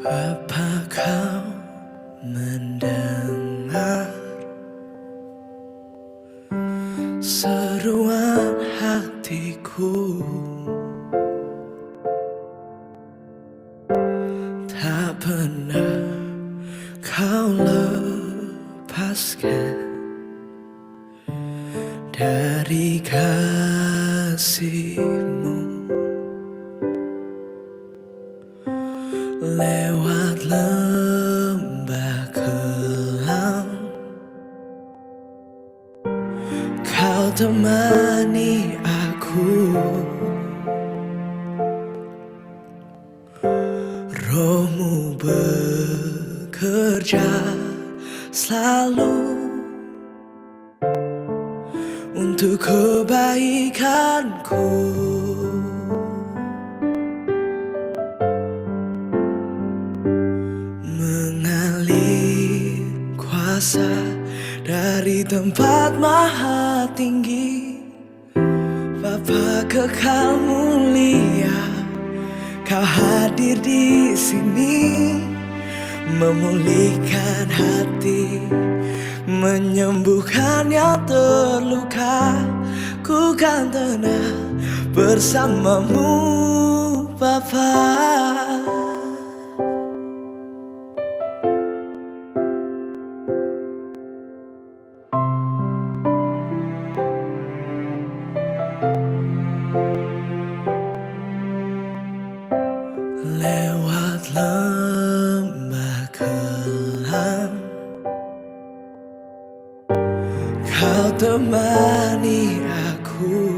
Apa kau mendengar seruan hatiku? Tak pernah kau lepaskan dari kasihmu. Lewat lembah kelam kau temani aku. Rohmu bekerja selalu untuk kebaikanku. Mengalir kuasa dari tempat maha tinggi, Bapa kekal mulia, kau hadir di sini, memulihkan hati, menyembuhkan yang terluka. Ku kan tenang bersamamu, Bapa. Lewat lembah kelam kau temani aku.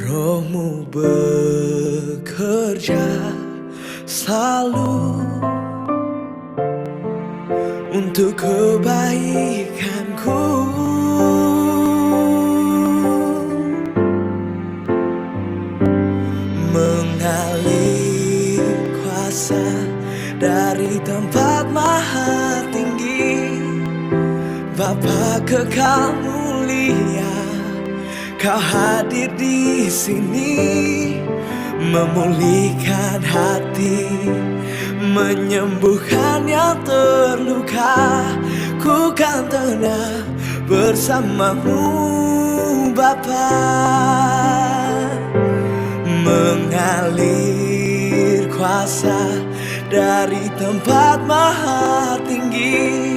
Rohmu bekerja selalu untuk kebaikanku. Mengalir kuasa dari tempat maha tinggi, Bapa kekal mulia, kau hadir di sini, memulihkan hati, menyembuhkan yang terluka. Ku kan tenang bersamamu, Bapa. Mengalir kuasa dari tempat maha tinggi,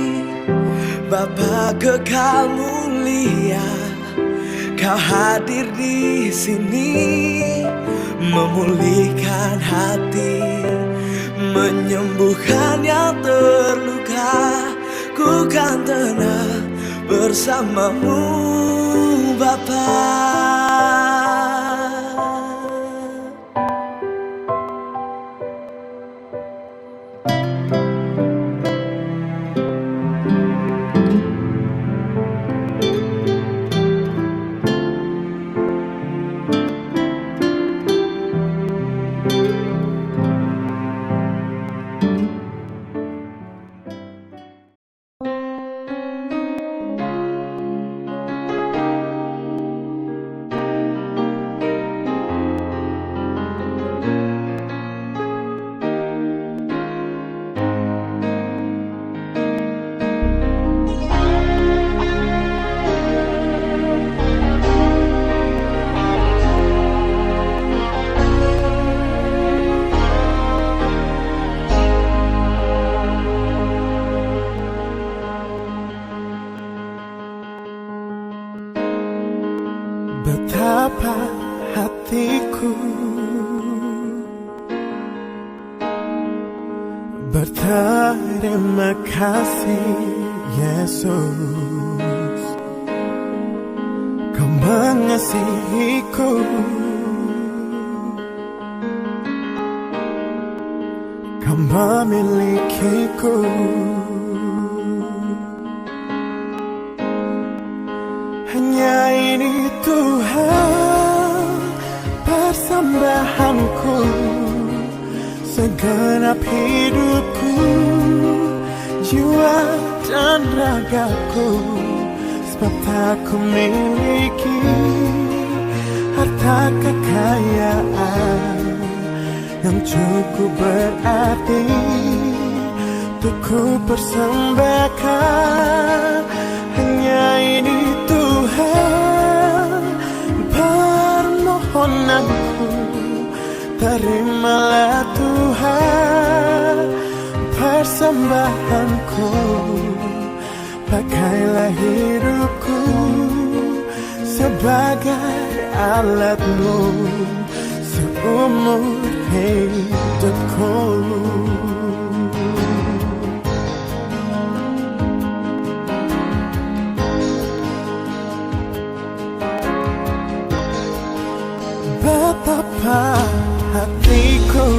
Bapa kekal mulia, kau hadir di sini, memulihkan hati, menyembuhkan yang terluka. Ku kan tenang bersamamu, Bapa. Betapa hatiku berterima kasih, Yesus, kau mengasihiku, kau memilikiku. Hanya ini Tuhan persembahanku, segenap hidupku, jiwa dan ragaku. Sebab tak ku miliki harta kekayaan, yang cukup berarti untuk ku persembahkan. Hanya ini Tuhan permohonanku, terimalah Tuhan persembahanku. Pakailah hidupku sebagai alatmu seumur hidupku. Betapa hatiku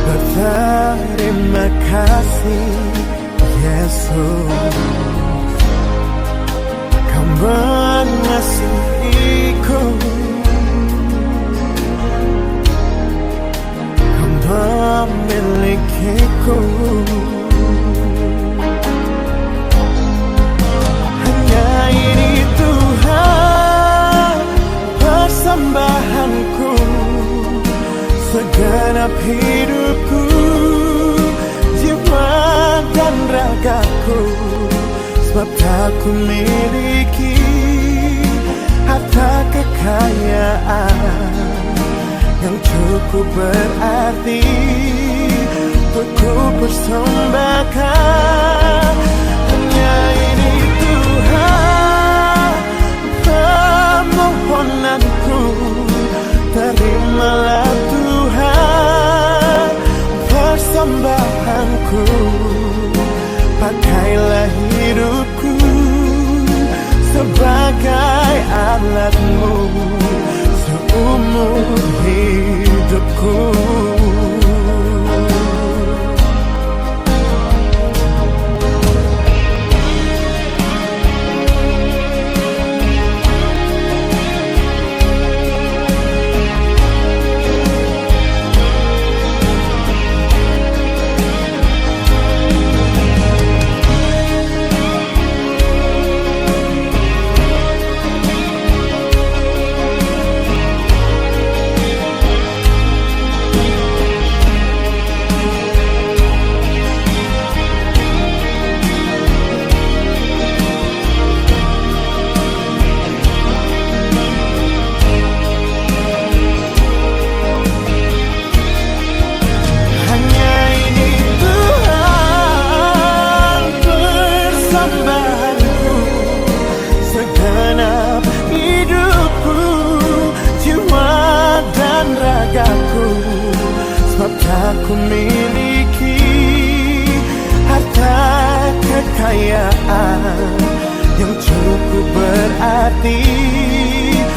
berterima kasih, Yesus. Kau mengasihiku, Kau memilikiku. Hanya ini Tuhan persembahanku, segenap hidupku, jiwa dan ragaku. Sebab tak ku miliki harta kekayaan yang cukup berarti untuk ku persembahkan. Hanya ini Tuhan permohonanku, terimalah Tuhan persembahanku. Pakailah hidupku sebagai alatmu seumur hidupku. Sebab tak ku miliki harta kekayaan yang cukup berarti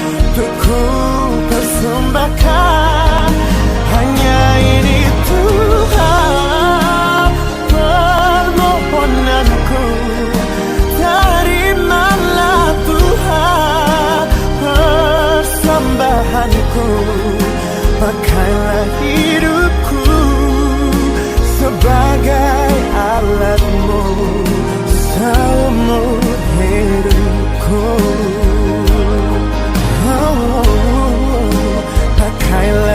untuk ku persembahkan. Hanya ini Tuhan permohonanku, terimalah Tuhan persembahanku. Pakailah hidupku sebagai alatmu seumur hidupku. Pakailah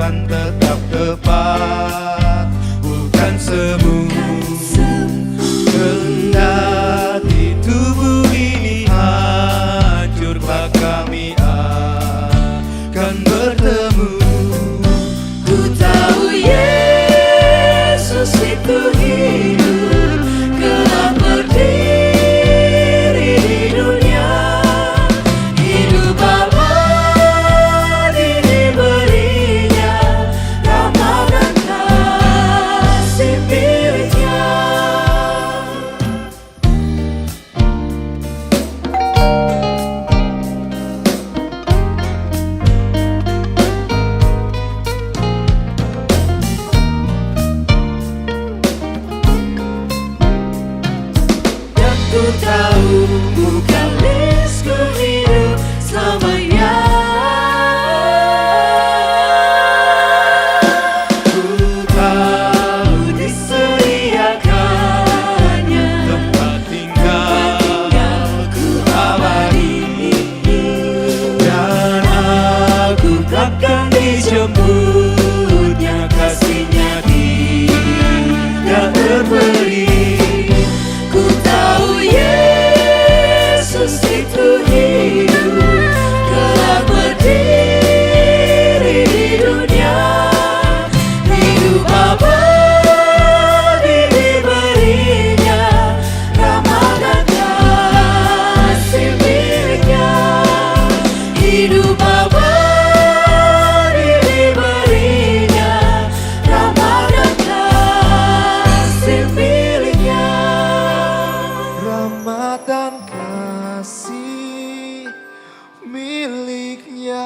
akan tetap tepat, bukan semu. Kendati tubuh ini hancur, kelak kami akan bertemu. Ku tahu Yesus itu hidup, kelak berdiri di dunia. Hidup abadi diberinya, rahmat dan kasih miliknya. Dan ku tahu bukan ku hidup selamanya. Ku tahu disediakannya tempat tinggalku abadi, dan aku takkan dijemputnya, kasihnya tidak terbeli. Ku tahu Yesus itu hidup, kelak berdiri di dunia. Hidup abadi diberinya, rahmat dan kasih miliknya. Hidup abadi diberinya, rahmat dan kasih miliknya. Rahmat dan kasih miliknya.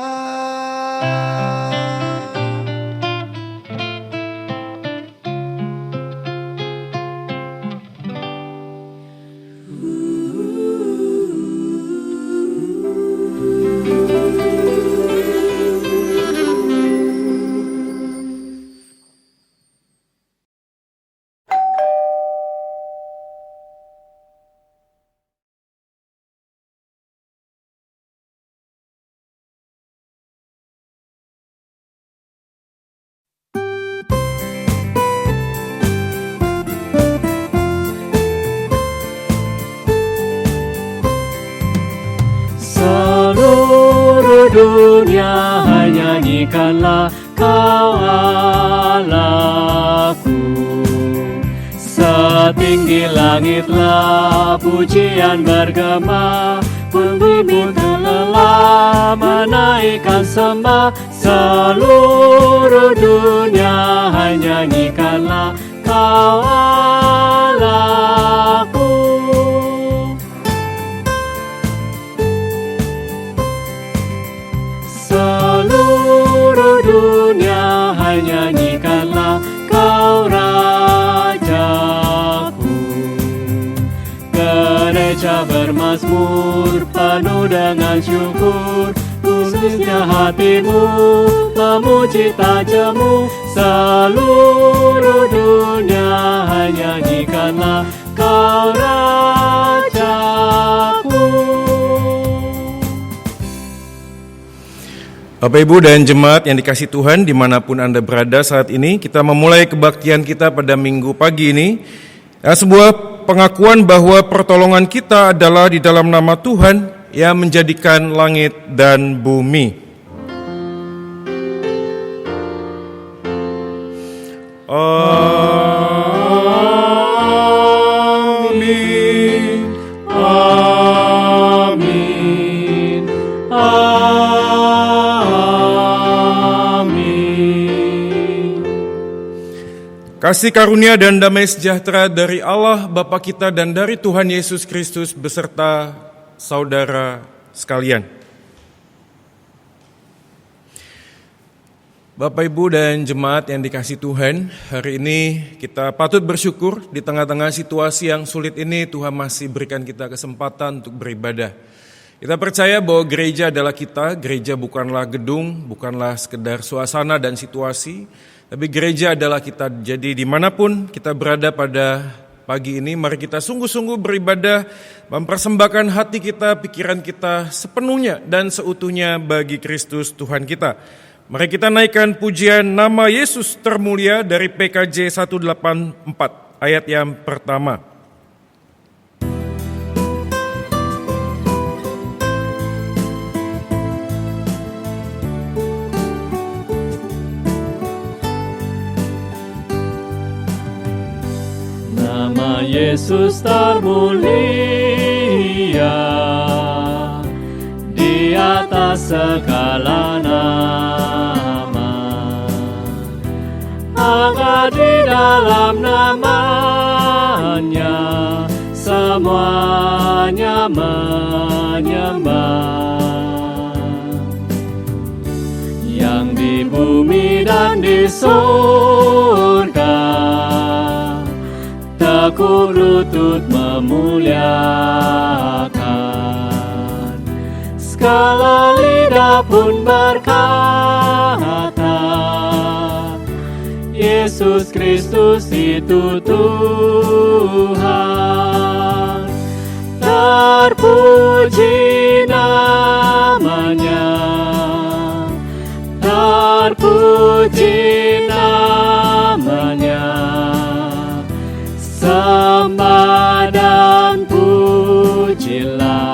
Seluruh dunia nyanyikanlah Kau Allahku. Setinggi langitlah pujian bergema, bumi terlelah menaikkan sembah. Seluruh dunia nyanyikanlah Kau Allahku. Seluruh dunia nyanyikanlah Kau Rajaku. Gereja bermazmur penuh dengan syukur, tulusnya hatimu memuji tajamu. Seluruh dunia nyanyikanlah Kau Rajaku. Bapak Ibu dan jemaat yang dikasihi Tuhan dimanapun Anda berada saat ini, kita memulai kebaktian kita pada minggu pagi ini. Sebuah pengakuan bahwa pertolongan kita adalah di dalam nama Tuhan yang menjadikan langit dan bumi. Amin. Amin. Amin. Kasih karunia dan damai sejahtera dari Allah Bapa kita dan dari Tuhan Yesus Kristus beserta saudara sekalian. Bapak, Ibu, dan jemaat yang dikasihi Tuhan, hari ini kita patut bersyukur di tengah-tengah situasi yang sulit ini Tuhan masih berikan kita kesempatan untuk beribadah. Kita percaya bahwa gereja adalah kita, gereja bukanlah gedung, bukanlah sekedar suasana dan situasi, tapi gereja adalah kita. Jadi dimanapun kita berada pada pagi ini, mari kita sungguh-sungguh beribadah, mempersembahkan hati kita, pikiran kita sepenuhnya dan seutuhnya bagi Kristus Tuhan kita. Mari kita naikkan pujian Nama Yesus Termulia dari PKJ 184 ayat yang pertama. Nama Yesus termulia di atas segala nama, maka di dalam namanya semuanya menyembah. Yang di bumi dan di surga tekuk lutut memuliakan, segala lidah pun berkata, Yesus Kristus itu Tuhan. Terpuji namanya, terpuji namanya, sembah dan pujilah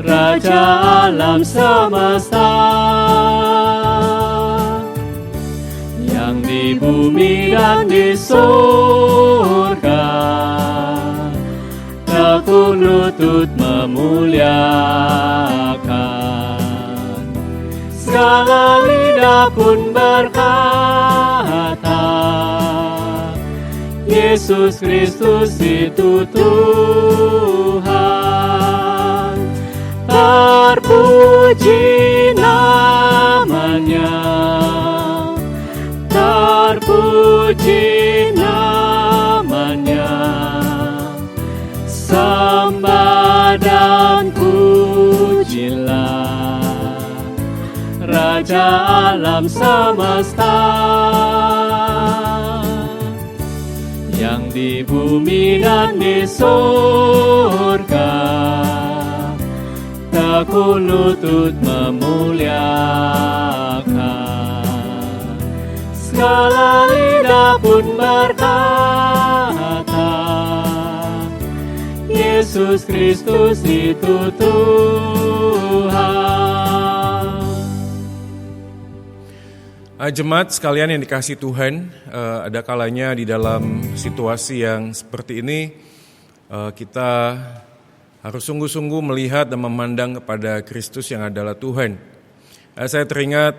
Raja alam semesta. Yang di bumi dan di surga tekuk lutut memuliakan, segala lidah pun berkata, Yesus Kristus itu Tuhan. Terpuji namanya, terpuji namanya, sembah dan pujilah Raja alam semesta. Yang di bumi dan di surga tekuk lutut memuliakan, segala lidah pun berkata, Yesus Kristus itu Tuhan. Jemaat sekalian yang dikasihi Tuhan, ada kalanya di dalam situasi yang seperti ini kita harus sungguh-sungguh melihat dan memandang kepada Kristus yang adalah Tuhan. Saya teringat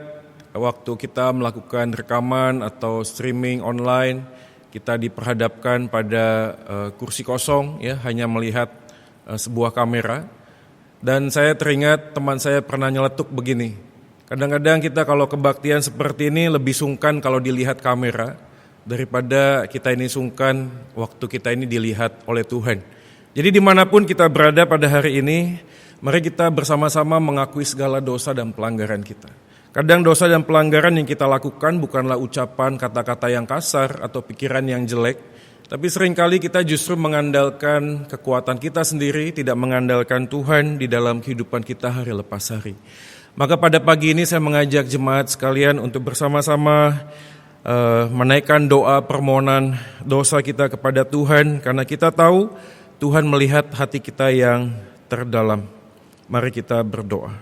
waktu kita melakukan rekaman atau streaming online, kita diperhadapkan pada kursi kosong, ya, hanya melihat sebuah kamera. Dan saya teringat teman saya pernah nyeletuk begini, kadang-kadang kita kalau kebaktian seperti ini lebih sungkan kalau dilihat kamera daripada kita ini sungkan waktu kita ini dilihat oleh Tuhan. Jadi dimanapun kita berada pada hari ini, mari kita bersama-sama mengakui segala dosa dan pelanggaran kita. Kadang dosa dan pelanggaran yang kita lakukan bukanlah ucapan kata-kata yang kasar atau pikiran yang jelek, tapi seringkali kita justru mengandalkan kekuatan kita sendiri, tidak mengandalkan Tuhan di dalam kehidupan kita hari lepas hari. Maka pada pagi ini saya mengajak jemaat sekalian untuk bersama-sama menaikkan doa permohonan dosa kita kepada Tuhan, karena kita tahu Tuhan melihat hati kita yang terdalam. Mari kita berdoa.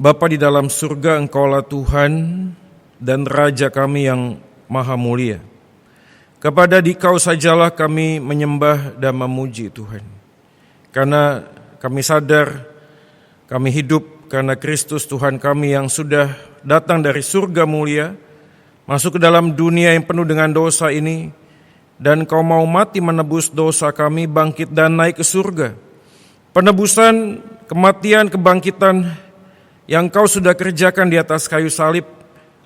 Bapa di dalam surga, Engkaulah Tuhan dan Raja kami yang maha mulia. Kepada Dikau sajalah kami menyembah dan memuji Tuhan. Karena kami sadar kami hidup karena Kristus Tuhan kami yang sudah datang dari surga mulia, masuk ke dalam dunia yang penuh dengan dosa ini, dan Kau mau mati menebus dosa kami, bangkit dan naik ke surga. Penebusan, kematian, kebangkitan yang Kau sudah kerjakan di atas kayu salib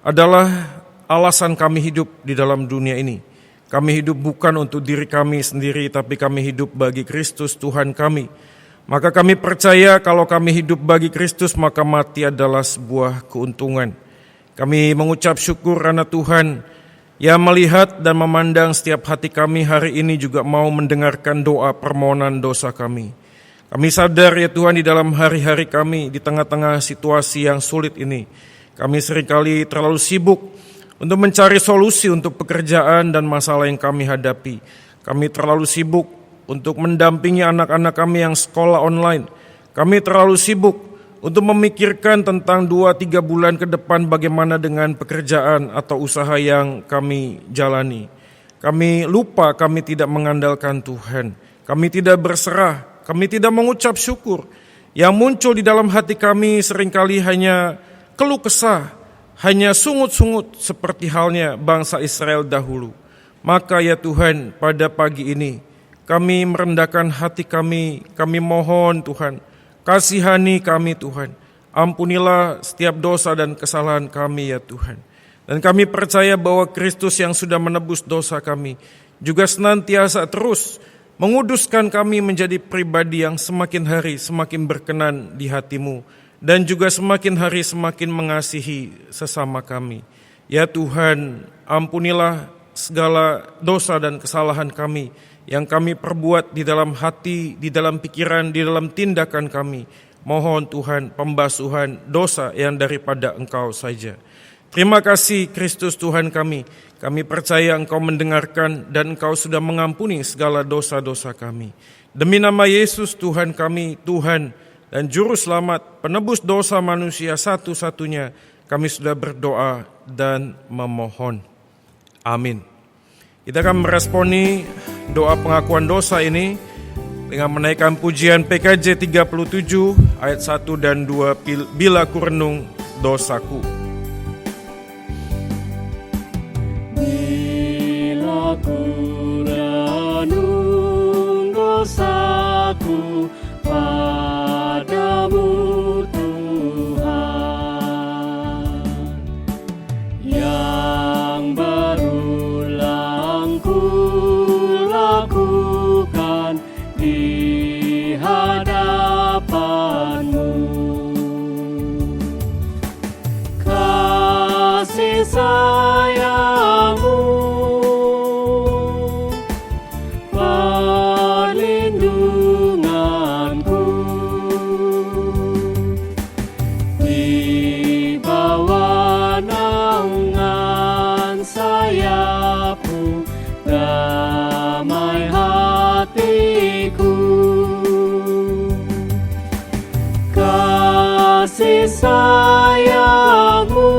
adalah alasan kami hidup di dalam dunia ini. Kami hidup bukan untuk diri kami sendiri, tapi kami hidup bagi Kristus Tuhan kami. Maka kami percaya kalau kami hidup bagi Kristus, maka mati adalah sebuah keuntungan. Kami mengucap syukur karena Tuhan yang melihat dan memandang setiap hati kami hari ini juga mau mendengarkan doa permohonan dosa kami. Kami sadar ya Tuhan di dalam hari-hari kami, di tengah-tengah situasi yang sulit ini, kami seringkali terlalu sibuk untuk mencari solusi untuk pekerjaan dan masalah yang kami hadapi. Kami terlalu sibuk untuk mendampingi anak-anak kami yang sekolah online. Kami terlalu sibuk untuk memikirkan tentang 2-3 bulan ke depan bagaimana dengan pekerjaan atau usaha yang kami jalani. Kami lupa kami tidak mengandalkan Tuhan. Kami tidak berserah. Kami tidak mengucap syukur. Yang muncul di dalam hati kami seringkali hanya keluh kesah, hanya sungut-sungut seperti halnya bangsa Israel dahulu. Maka ya Tuhan, pada pagi ini kami merendahkan hati kami mohon Tuhan, kasihani kami Tuhan. Ampunilah setiap dosa dan kesalahan kami ya Tuhan. Dan kami percaya bahwa Kristus yang sudah menebus dosa kami juga senantiasa terus menguduskan kami menjadi pribadi yang semakin hari semakin berkenan di hati-Mu, dan juga semakin hari semakin mengasihi sesama kami. Ya Tuhan, ampunilah segala dosa dan kesalahan kami yang kami perbuat di dalam hati, di dalam pikiran, di dalam tindakan kami. Mohon Tuhan pembasuhan dosa yang daripada Engkau saja. Terima kasih Kristus Tuhan kami. Kami percaya Engkau mendengarkan dan Engkau sudah mengampuni segala dosa-dosa kami. Demi nama Yesus Tuhan kami, Tuhan dan Juru Selamat, penebus dosa manusia satu-satunya, kami sudah berdoa dan memohon. Amin. Kita akan meresponi doa pengakuan dosa ini dengan menaikkan pujian PKJ 37 ayat 1 dan 2, Bila ku renung dosaku. Bila ku renung dosaku padamu Tuhan, yang berulang ku lakukan di hadapan-Mu. Kasih sayang-Mu, perlindunganku, di bawah naungan sayap-Mu, damai hatiku. Kasih sayang-Mu,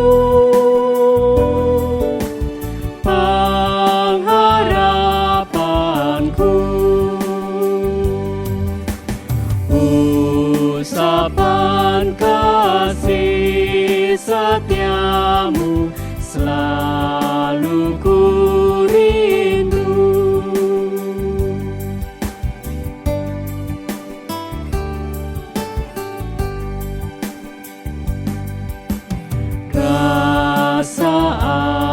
pengharapanku, usapan kasih setia-Mu selalu ku rindu. Rasa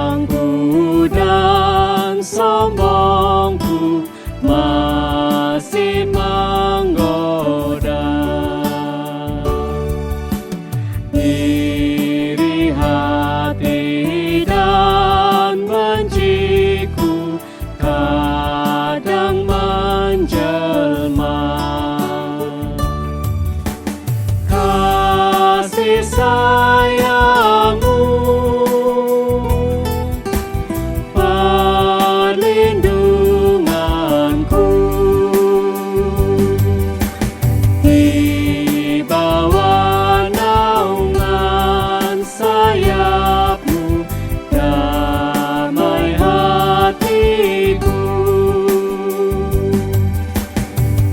angkuh dan sombongku masih menggoda. Iri hati dan benciku kadang menjelma. Kasih sayang-Mu, perlindunganku, di bawah naungan sayap-Mu, damai hatiku.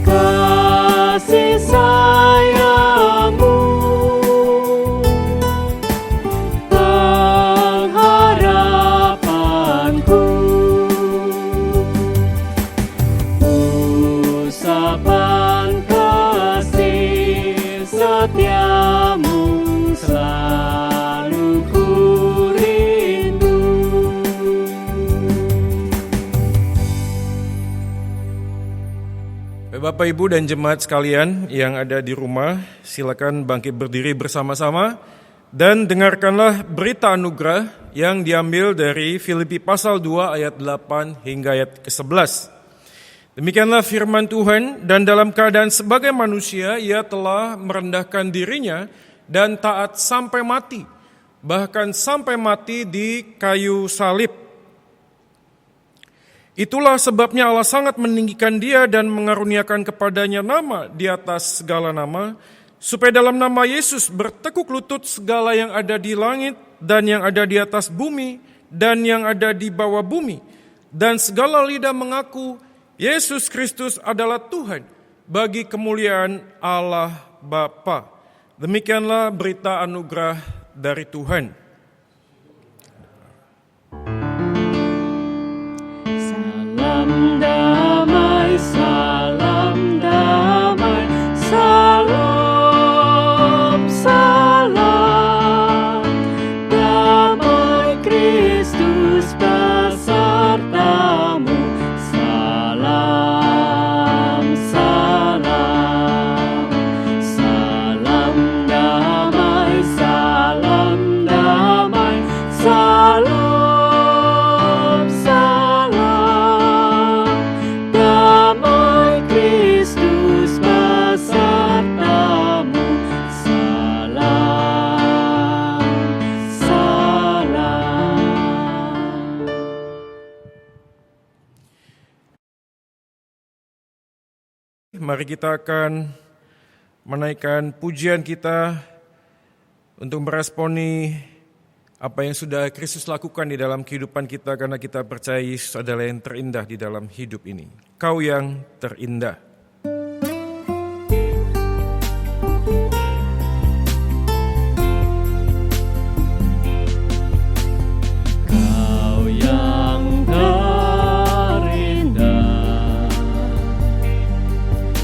Kasih sayang-Mu, pengharapanku, usapan kasih setia-Mu selalu ku rindu. Bapak, Ibu, dan jemaat sekalian yang ada di rumah, silakan bangkit berdiri bersama-sama dan dengarkanlah berita anugerah yang diambil dari Filipi pasal 2 ayat 8 hingga ayat ke-11. Demikianlah firman Tuhan, dan dalam keadaan sebagai manusia, ia telah merendahkan dirinya dan taat sampai mati, bahkan sampai mati di kayu salib. Itulah sebabnya Allah sangat meninggikan dia dan mengaruniakan kepadanya nama di atas segala nama, supaya dalam nama Yesus bertekuk lutut segala yang ada di langit dan yang ada di atas bumi dan yang ada di bawah bumi, dan segala lidah mengaku Yesus Kristus adalah Tuhan, bagi kemuliaan Allah Bapa. Demikianlah berita anugerah dari Tuhan. Salam damai, salam damai, salam, salam. Damai Kristus besertamu. Salam, salam. Salam damai, salam damai, salam, salam. Damai Kristus besertamu. Salam, salam. Mari kita akan menaikkan pujian kita untuk meresponi apa yang sudah Kristus lakukan di dalam kehidupan kita, karena kita percaya Yesus adalah yang terindah di dalam hidup ini. Kau yang terindah. Kau yang terindah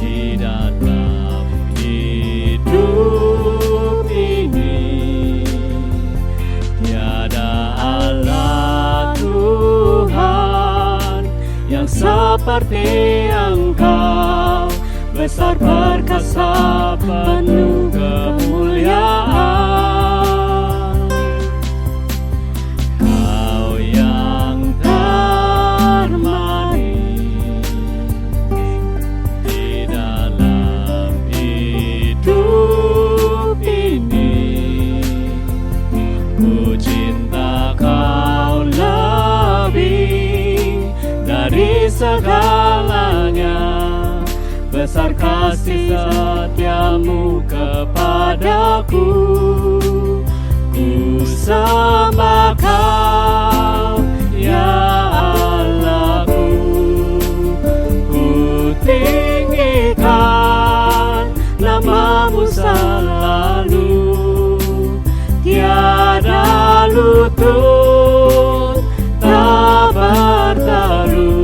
di dalam hidup ini, tiada Allah Tuhan yang seperti Engkau, besar perkasa penuh kemuliaan. Kau yang termanis di dalam hidup ini, ku cinta Kau lebih dari segalanya. Besar kasih setiamu kepadaku, ku sembah Kau, ya Allahku. Ku tinggikan namamu selalu, tiada lutut tak berteru.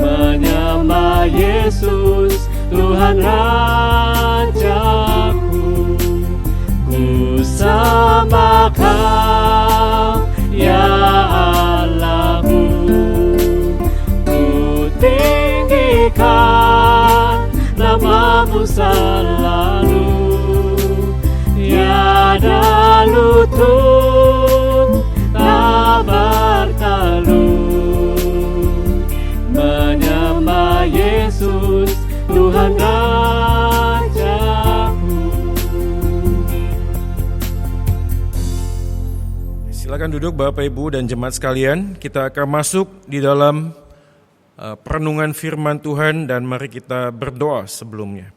Menyembah Yesus Tuhan Rajaku, ku sembah Kau, ya Allahku. Ku tinggikan namamu selalu, tiada lutut tak berteru. Menyembah Yesus Tuhan Rajaku. Silakan duduk Bapak Ibu dan jemaat sekalian. Kita akan masuk di dalam perenungan firman Tuhan, dan mari kita berdoa sebelumnya.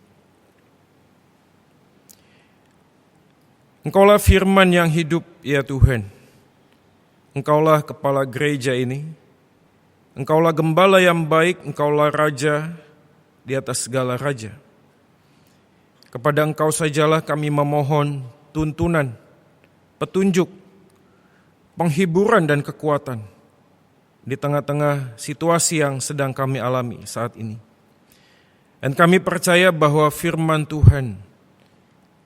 Engkaulah firman yang hidup, ya Tuhan. Engkaulah kepala gereja ini. Engkaulah gembala yang baik, Engkaulah raja di atas segala raja. Kepada Engkau sajalah kami memohon tuntunan, petunjuk, penghiburan dan kekuatan di tengah-tengah situasi yang sedang kami alami saat ini. Dan kami percaya bahwa firman Tuhan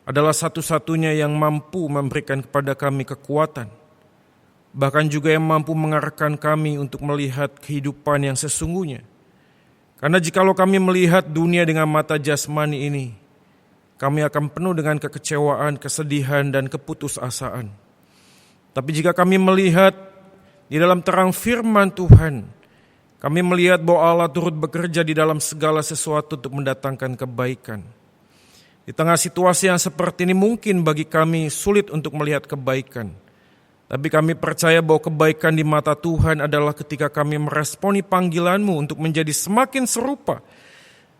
adalah satu-satunya yang mampu memberikan kepada kami kekuatan, bahkan juga yang mampu mengarahkan kami untuk melihat kehidupan yang sesungguhnya. Karena jikalau kami melihat dunia dengan mata jasmani ini, kami akan penuh dengan kekecewaan, kesedihan, dan keputusasaan. Tapi jika kami melihat di dalam terang firman Tuhan, Kami melihat bahwa Allah turut bekerja di dalam segala sesuatu untuk mendatangkan kebaikan. Di tengah situasi yang seperti ini mungkin bagi kami sulit untuk melihat kebaikan. Tapi kami percaya bahwa kebaikan di mata Tuhan adalah ketika kami meresponi panggilan-Mu untuk menjadi semakin serupa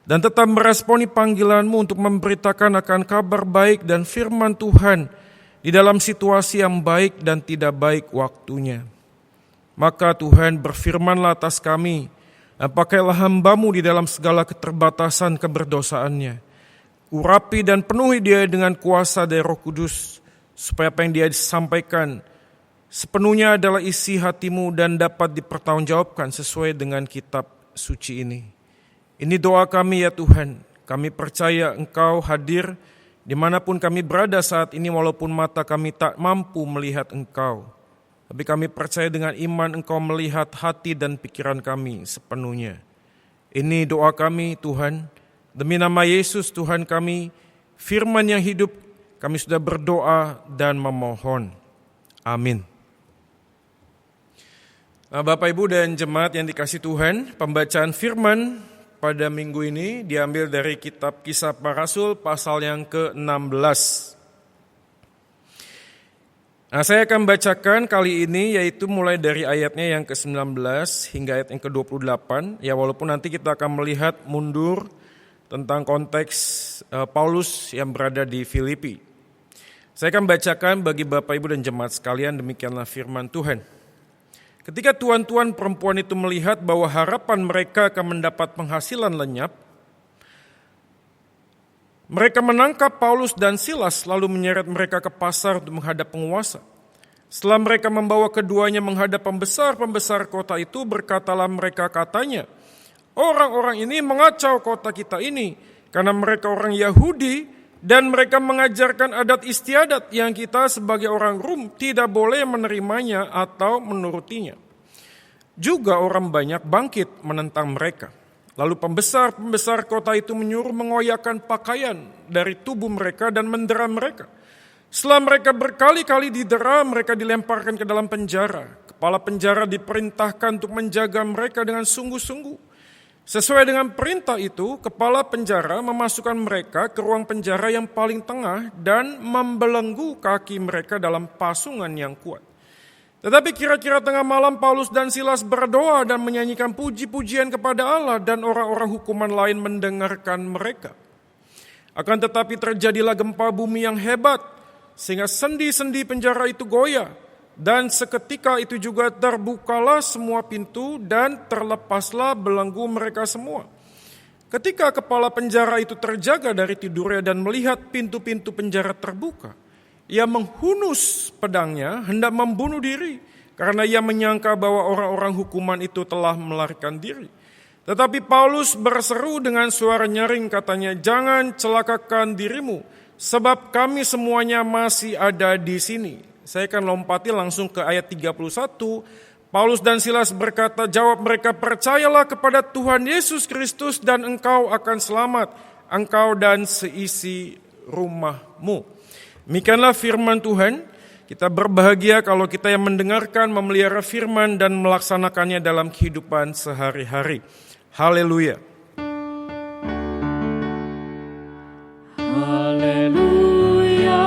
dan tetap meresponi panggilan-Mu untuk memberitakan akan kabar baik dan firman Tuhan di dalam situasi yang baik dan tidak baik waktunya. Maka Tuhan berfirmanlah atas kami, pakailah hamba-Mu di dalam segala keterbatasan keberdosaannya. Urapi dan penuhi dia dengan kuasa dari Roh Kudus, supaya apa yang dia sampaikan sepenuhnya adalah isi hati-Mu dan dapat dipertanggungjawabkan sesuai dengan kitab suci ini. Ini doa kami ya Tuhan, kami percaya Engkau hadir dimanapun kami berada saat ini walaupun mata kami tak mampu melihat Engkau. Tapi kami percaya dengan iman Engkau melihat hati dan pikiran kami sepenuhnya. Ini doa kami Tuhan, demi nama Yesus Tuhan kami, firman yang hidup, kami sudah berdoa dan memohon. Amin. Nah, Bapak Ibu dan jemaat yang dikasihi Tuhan, pembacaan firman pada minggu ini diambil dari kitab Kisah Para Rasul pasal yang ke-16. Nah, saya akan bacakan kali ini yaitu mulai dari ayatnya yang ke-19 hingga ayat yang ke-28. Ya, walaupun nanti kita akan melihat mundur tentang konteks Paulus yang berada di Filipi. Saya akan bacakan bagi Bapak Ibu dan jemaat sekalian, demikianlah firman Tuhan. Ketika tuan-tuan perempuan itu melihat bahwa harapan mereka akan mendapat penghasilan lenyap, mereka menangkap Paulus dan Silas lalu menyeret mereka ke pasar untuk menghadap penguasa. Setelah mereka membawa keduanya menghadap pembesar-pembesar kota itu, berkatalah mereka katanya, orang-orang ini mengacau kota kita ini karena mereka orang Yahudi dan mereka mengajarkan adat istiadat yang kita sebagai orang Rom tidak boleh menerimanya atau menurutinya. Juga orang banyak bangkit menentang mereka. Lalu pembesar-pembesar kota itu menyuruh mengoyakkan pakaian dari tubuh mereka dan mendera mereka. Setelah mereka berkali-kali didera, mereka dilemparkan ke dalam penjara. Kepala penjara diperintahkan untuk menjaga mereka dengan sungguh-sungguh. Sesuai dengan perintah itu, kepala penjara memasukkan mereka ke ruang penjara yang paling tengah dan membelenggu kaki mereka dalam pasungan yang kuat. Tetapi kira-kira tengah malam Paulus dan Silas berdoa dan menyanyikan puji-pujian kepada Allah dan orang-orang hukuman lain mendengarkan mereka. Akan tetapi terjadilah gempa bumi yang hebat sehingga sendi-sendi penjara itu goyah dan seketika itu juga terbukalah semua pintu dan terlepaslah belenggu mereka semua. Ketika kepala penjara itu terjaga dari tidurnya dan melihat pintu-pintu penjara terbuka, ia menghunus pedangnya hendak membunuh diri karena ia menyangka bahwa orang-orang hukuman itu telah melarikan diri. Tetapi Paulus berseru dengan suara nyaring katanya, jangan celakakan dirimu sebab kami semuanya masih ada di sini. Saya akan lompati langsung ke ayat 31. Paulus dan Silas berkata, jawab mereka, percayalah kepada Tuhan Yesus Kristus dan engkau akan selamat, engkau dan seisi rumahmu. Demikianlah firman Tuhan. Kita berbahagia kalau kita yang mendengarkan, memelihara firman dan melaksanakannya dalam kehidupan sehari-hari. Haleluya. Haleluya,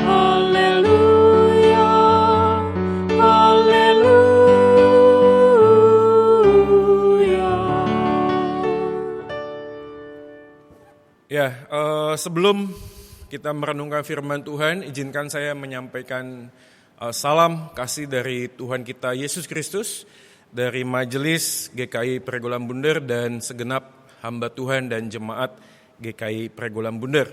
haleluya, haleluya. Ya, sebelum kita merenungkan firman Tuhan, izinkan saya menyampaikan salam kasih dari Tuhan kita Yesus Kristus, dari Majelis GKI Pregolan Bunder dan segenap hamba Tuhan dan jemaat GKI Pregolan Bunder.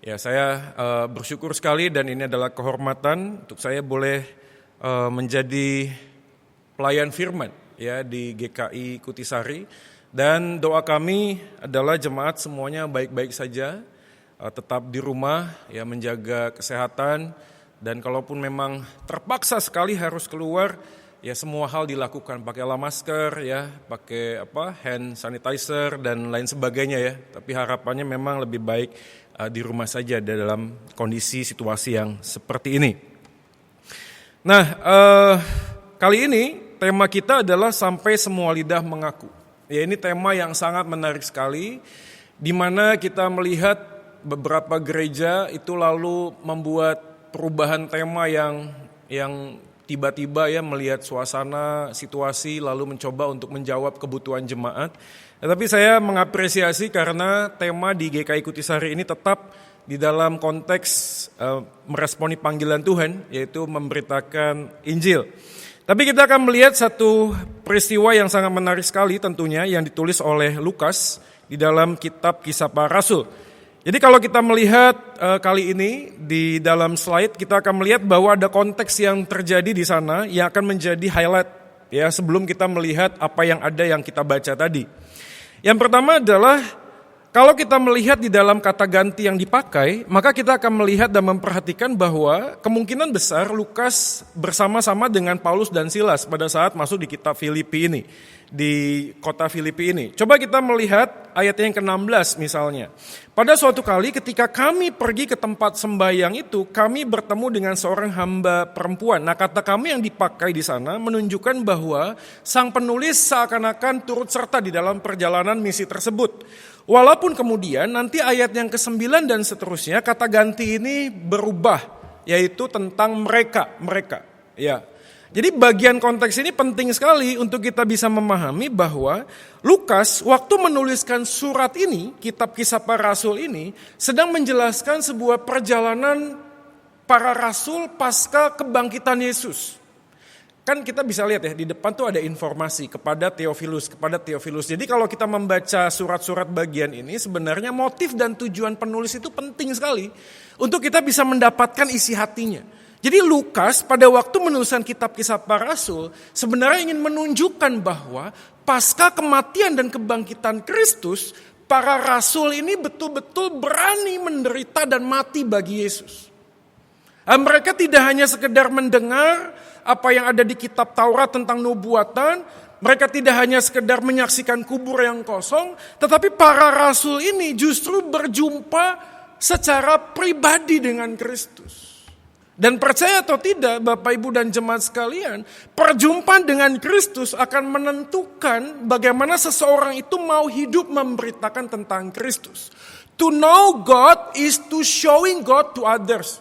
Ya, saya bersyukur sekali dan ini adalah kehormatan untuk saya boleh menjadi pelayan firman ya di GKI Kutisari, dan doa kami adalah jemaat semuanya baik-baik saja. Tetap di rumah, ya menjaga kesehatan, dan kalaupun memang terpaksa sekali harus keluar, ya semua hal dilakukan, pakailah masker, ya pakai hand sanitizer dan lain sebagainya ya. Tapi harapannya memang lebih baik di rumah saja dalam kondisi situasi yang seperti ini. Nah, kali ini tema kita adalah sampai semua lidah mengaku. Ya, ini tema yang sangat menarik sekali, di mana kita melihat beberapa gereja itu lalu membuat perubahan tema yang tiba-tiba ya melihat suasana, situasi, lalu mencoba untuk menjawab kebutuhan jemaat. Tetapi saya mengapresiasi karena tema di GKI Kutisari ini tetap di dalam konteks meresponi panggilan Tuhan, yaitu memberitakan Injil. Tapi kita akan melihat satu peristiwa yang sangat menarik sekali tentunya yang ditulis oleh Lukas di dalam kitab Kisah Para Rasul. Jadi kalau kita melihat kali ini di dalam slide, kita akan melihat bahwa ada konteks yang terjadi di sana yang akan menjadi highlight ya sebelum kita melihat apa yang ada yang kita baca tadi. Yang pertama adalah kalau kita melihat di dalam kata ganti yang dipakai, maka kita akan melihat dan memperhatikan bahwa kemungkinan besar Lukas bersama-sama dengan Paulus dan Silas pada saat masuk di kitab Filipi ini, di kota Filipi ini. Coba kita melihat ayat yang ke-16 misalnya. Pada suatu kali ketika kami pergi ke tempat sembahyang itu, kami bertemu dengan seorang hamba perempuan. Nah, kata kami yang dipakai di sana menunjukkan bahwa sang penulis seakan-akan turut serta di dalam perjalanan misi tersebut. Walaupun kemudian nanti ayat yang ke-9 dan seterusnya kata ganti ini berubah, yaitu tentang mereka. Ya. Jadi bagian konteks ini penting sekali untuk kita bisa memahami bahwa Lukas waktu menuliskan surat ini, kitab Kisah Para Rasul ini, sedang menjelaskan sebuah perjalanan para rasul pasca kebangkitan Yesus. Kan kita bisa lihat ya, di depan tuh ada informasi kepada Theophilus. Jadi kalau kita membaca surat-surat bagian ini, sebenarnya motif dan tujuan penulis itu penting sekali untuk kita bisa mendapatkan isi hatinya. Jadi Lukas pada waktu menuliskan kitab Kisah Para Rasul sebenarnya ingin menunjukkan bahwa pasca kematian dan kebangkitan Kristus, para rasul ini betul-betul berani menderita dan mati bagi Yesus. Mereka tidak hanya sekedar mendengar apa yang ada di kitab Taurat tentang nubuatan, mereka tidak hanya sekedar menyaksikan kubur yang kosong, tetapi para rasul ini justru berjumpa secara pribadi dengan Kristus. Dan percaya atau tidak Bapak Ibu dan jemaat sekalian, perjumpaan dengan Kristus akan menentukan bagaimana seseorang itu mau hidup memberitakan tentang Kristus. To know God is to showing God to others.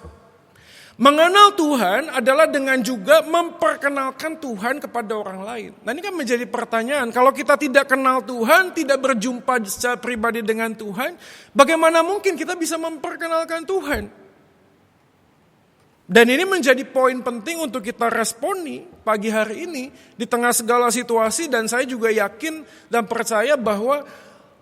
Mengenal Tuhan adalah dengan juga memperkenalkan Tuhan kepada orang lain. Nah, ini kan menjadi pertanyaan, kalau kita tidak kenal Tuhan, tidak berjumpa secara pribadi dengan Tuhan, bagaimana mungkin kita bisa memperkenalkan Tuhan? Dan ini menjadi poin penting untuk kita responi pagi hari ini di tengah segala situasi, dan saya juga yakin dan percaya bahwa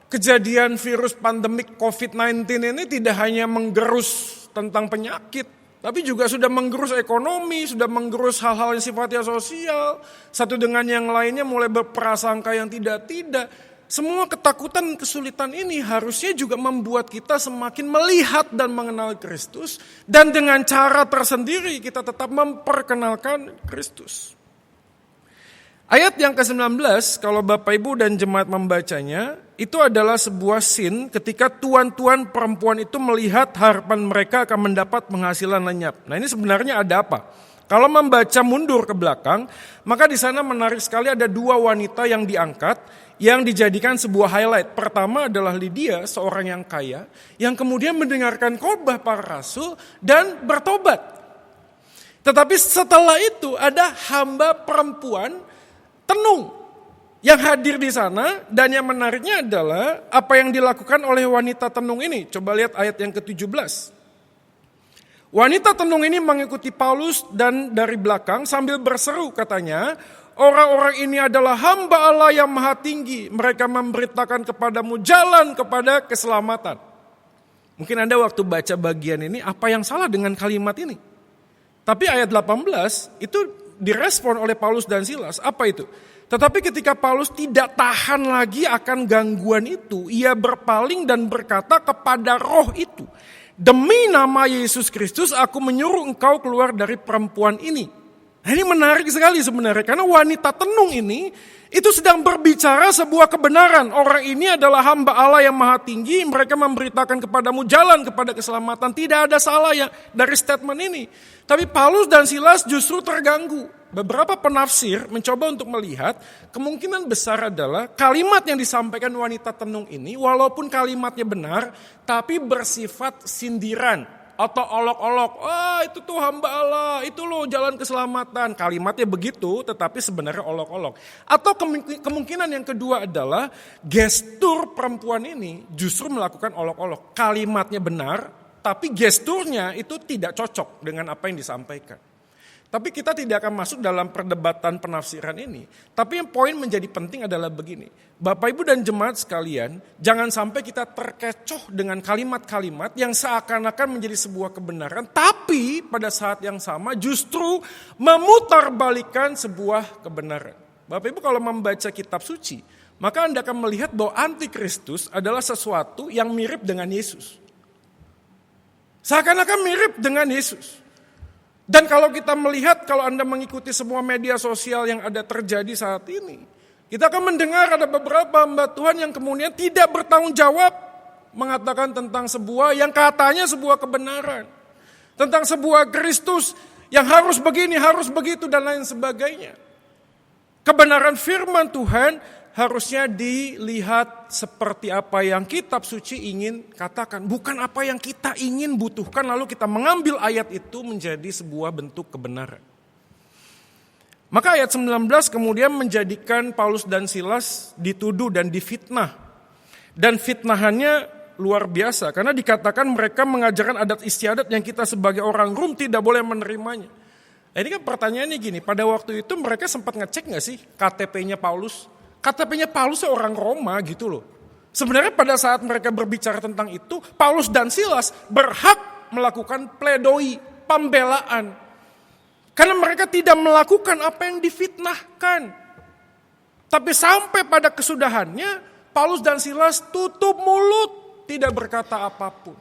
kejadian virus pandemik COVID-19 ini tidak hanya menggerus tentang penyakit, tapi juga sudah menggerus ekonomi, sudah menggerus hal-hal yang sifatnya sosial, satu dengan yang lainnya mulai berprasangka yang tidak-tidak. Semua ketakutan dan kesulitan ini harusnya juga membuat kita semakin melihat dan mengenal Kristus, dan dengan cara tersendiri kita tetap memperkenalkan Kristus. Ayat yang ke-19, kalau Bapak Ibu dan jemaat membacanya, itu adalah sebuah scene ketika tuan-tuan perempuan itu melihat harapan mereka akan mendapat penghasilan lenyap. Nah, ini sebenarnya ada apa? Kalau membaca mundur ke belakang, maka di sana menarik sekali ada dua wanita yang diangkat, yang dijadikan sebuah highlight. Pertama adalah Lydia, seorang yang kaya, yang kemudian mendengarkan khotbah para rasul dan bertobat. Tetapi setelah itu ada hamba perempuan tenung yang hadir di sana, dan yang menariknya adalah apa yang dilakukan oleh wanita tenung ini. Coba lihat ayat yang ke-17. Wanita tenung ini mengikuti Paulus dan dari belakang sambil berseru, katanya, orang-orang ini adalah hamba Allah yang maha tinggi. Mereka memberitakan kepadamu jalan kepada keselamatan. Mungkin Anda waktu baca bagian ini, apa yang salah dengan kalimat ini? Tapi ayat 18 itu direspon oleh Paulus dan Silas. Apa itu? Tetapi ketika Paulus tidak tahan lagi akan gangguan itu, ia berpaling dan berkata kepada roh itu, demi nama Yesus Kristus aku menyuruh engkau keluar dari perempuan ini. Nah, ini menarik sekali sebenarnya, karena wanita tenung ini itu sedang berbicara sebuah kebenaran. Orang ini adalah hamba Allah yang maha tinggi, mereka memberitakan kepadamu jalan kepada keselamatan. Tidak ada salah ya dari statement ini. Tapi Paulus dan Silas justru terganggu. Beberapa penafsir mencoba untuk melihat kemungkinan besar adalah kalimat yang disampaikan wanita tenung ini, walaupun kalimatnya benar, tapi bersifat sindiran. Atau olok-olok, itu tuh hamba Allah, itu loh jalan keselamatan. Kalimatnya begitu, tetapi sebenarnya olok-olok. Atau kemungkinan yang kedua adalah gestur perempuan ini justru melakukan olok-olok. Kalimatnya benar, tapi gesturnya itu tidak cocok dengan apa yang disampaikan. Tapi kita tidak akan masuk dalam perdebatan penafsiran ini. Tapi yang poin menjadi penting adalah begini. Bapak Ibu dan jemaat sekalian, jangan sampai kita terkecoh dengan kalimat-kalimat yang seakan-akan menjadi sebuah kebenaran. Tapi pada saat yang sama justru memutarbalikkan sebuah kebenaran. Bapak Ibu kalau membaca kitab suci, maka Anda akan melihat bahwa antikristus adalah sesuatu yang mirip dengan Yesus. Seakan-akan mirip dengan Yesus. Dan kalau kita melihat, kalau Anda mengikuti semua media sosial yang ada terjadi saat ini, kita akan mendengar ada beberapa hamba Tuhan yang kemudian tidak bertanggung jawab mengatakan tentang sebuah yang katanya sebuah kebenaran. Tentang sebuah Kristus yang harus begini, harus begitu dan lain sebagainya. Kebenaran firman Tuhan harusnya dilihat seperti apa yang kitab suci ingin katakan. Bukan apa yang kita ingin butuhkan lalu kita mengambil ayat itu menjadi sebuah bentuk kebenaran. Maka ayat 19 kemudian menjadikan Paulus dan Silas dituduh dan difitnah. Dan fitnahannya luar biasa karena dikatakan mereka mengajarkan adat istiadat yang kita sebagai orang Rom tidak boleh menerimanya. Nah, ini kan pertanyaannya gini, pada waktu itu mereka sempat ngecek gak sih KTP-nya Paulus? KTP-nya Paulus orang Roma gitu loh. Sebenarnya pada saat mereka berbicara tentang itu, Paulus dan Silas berhak melakukan pledoi, pembelaan. Karena mereka tidak melakukan apa yang difitnahkan. Tapi sampai pada kesudahannya, Paulus dan Silas tutup mulut, tidak berkata apapun.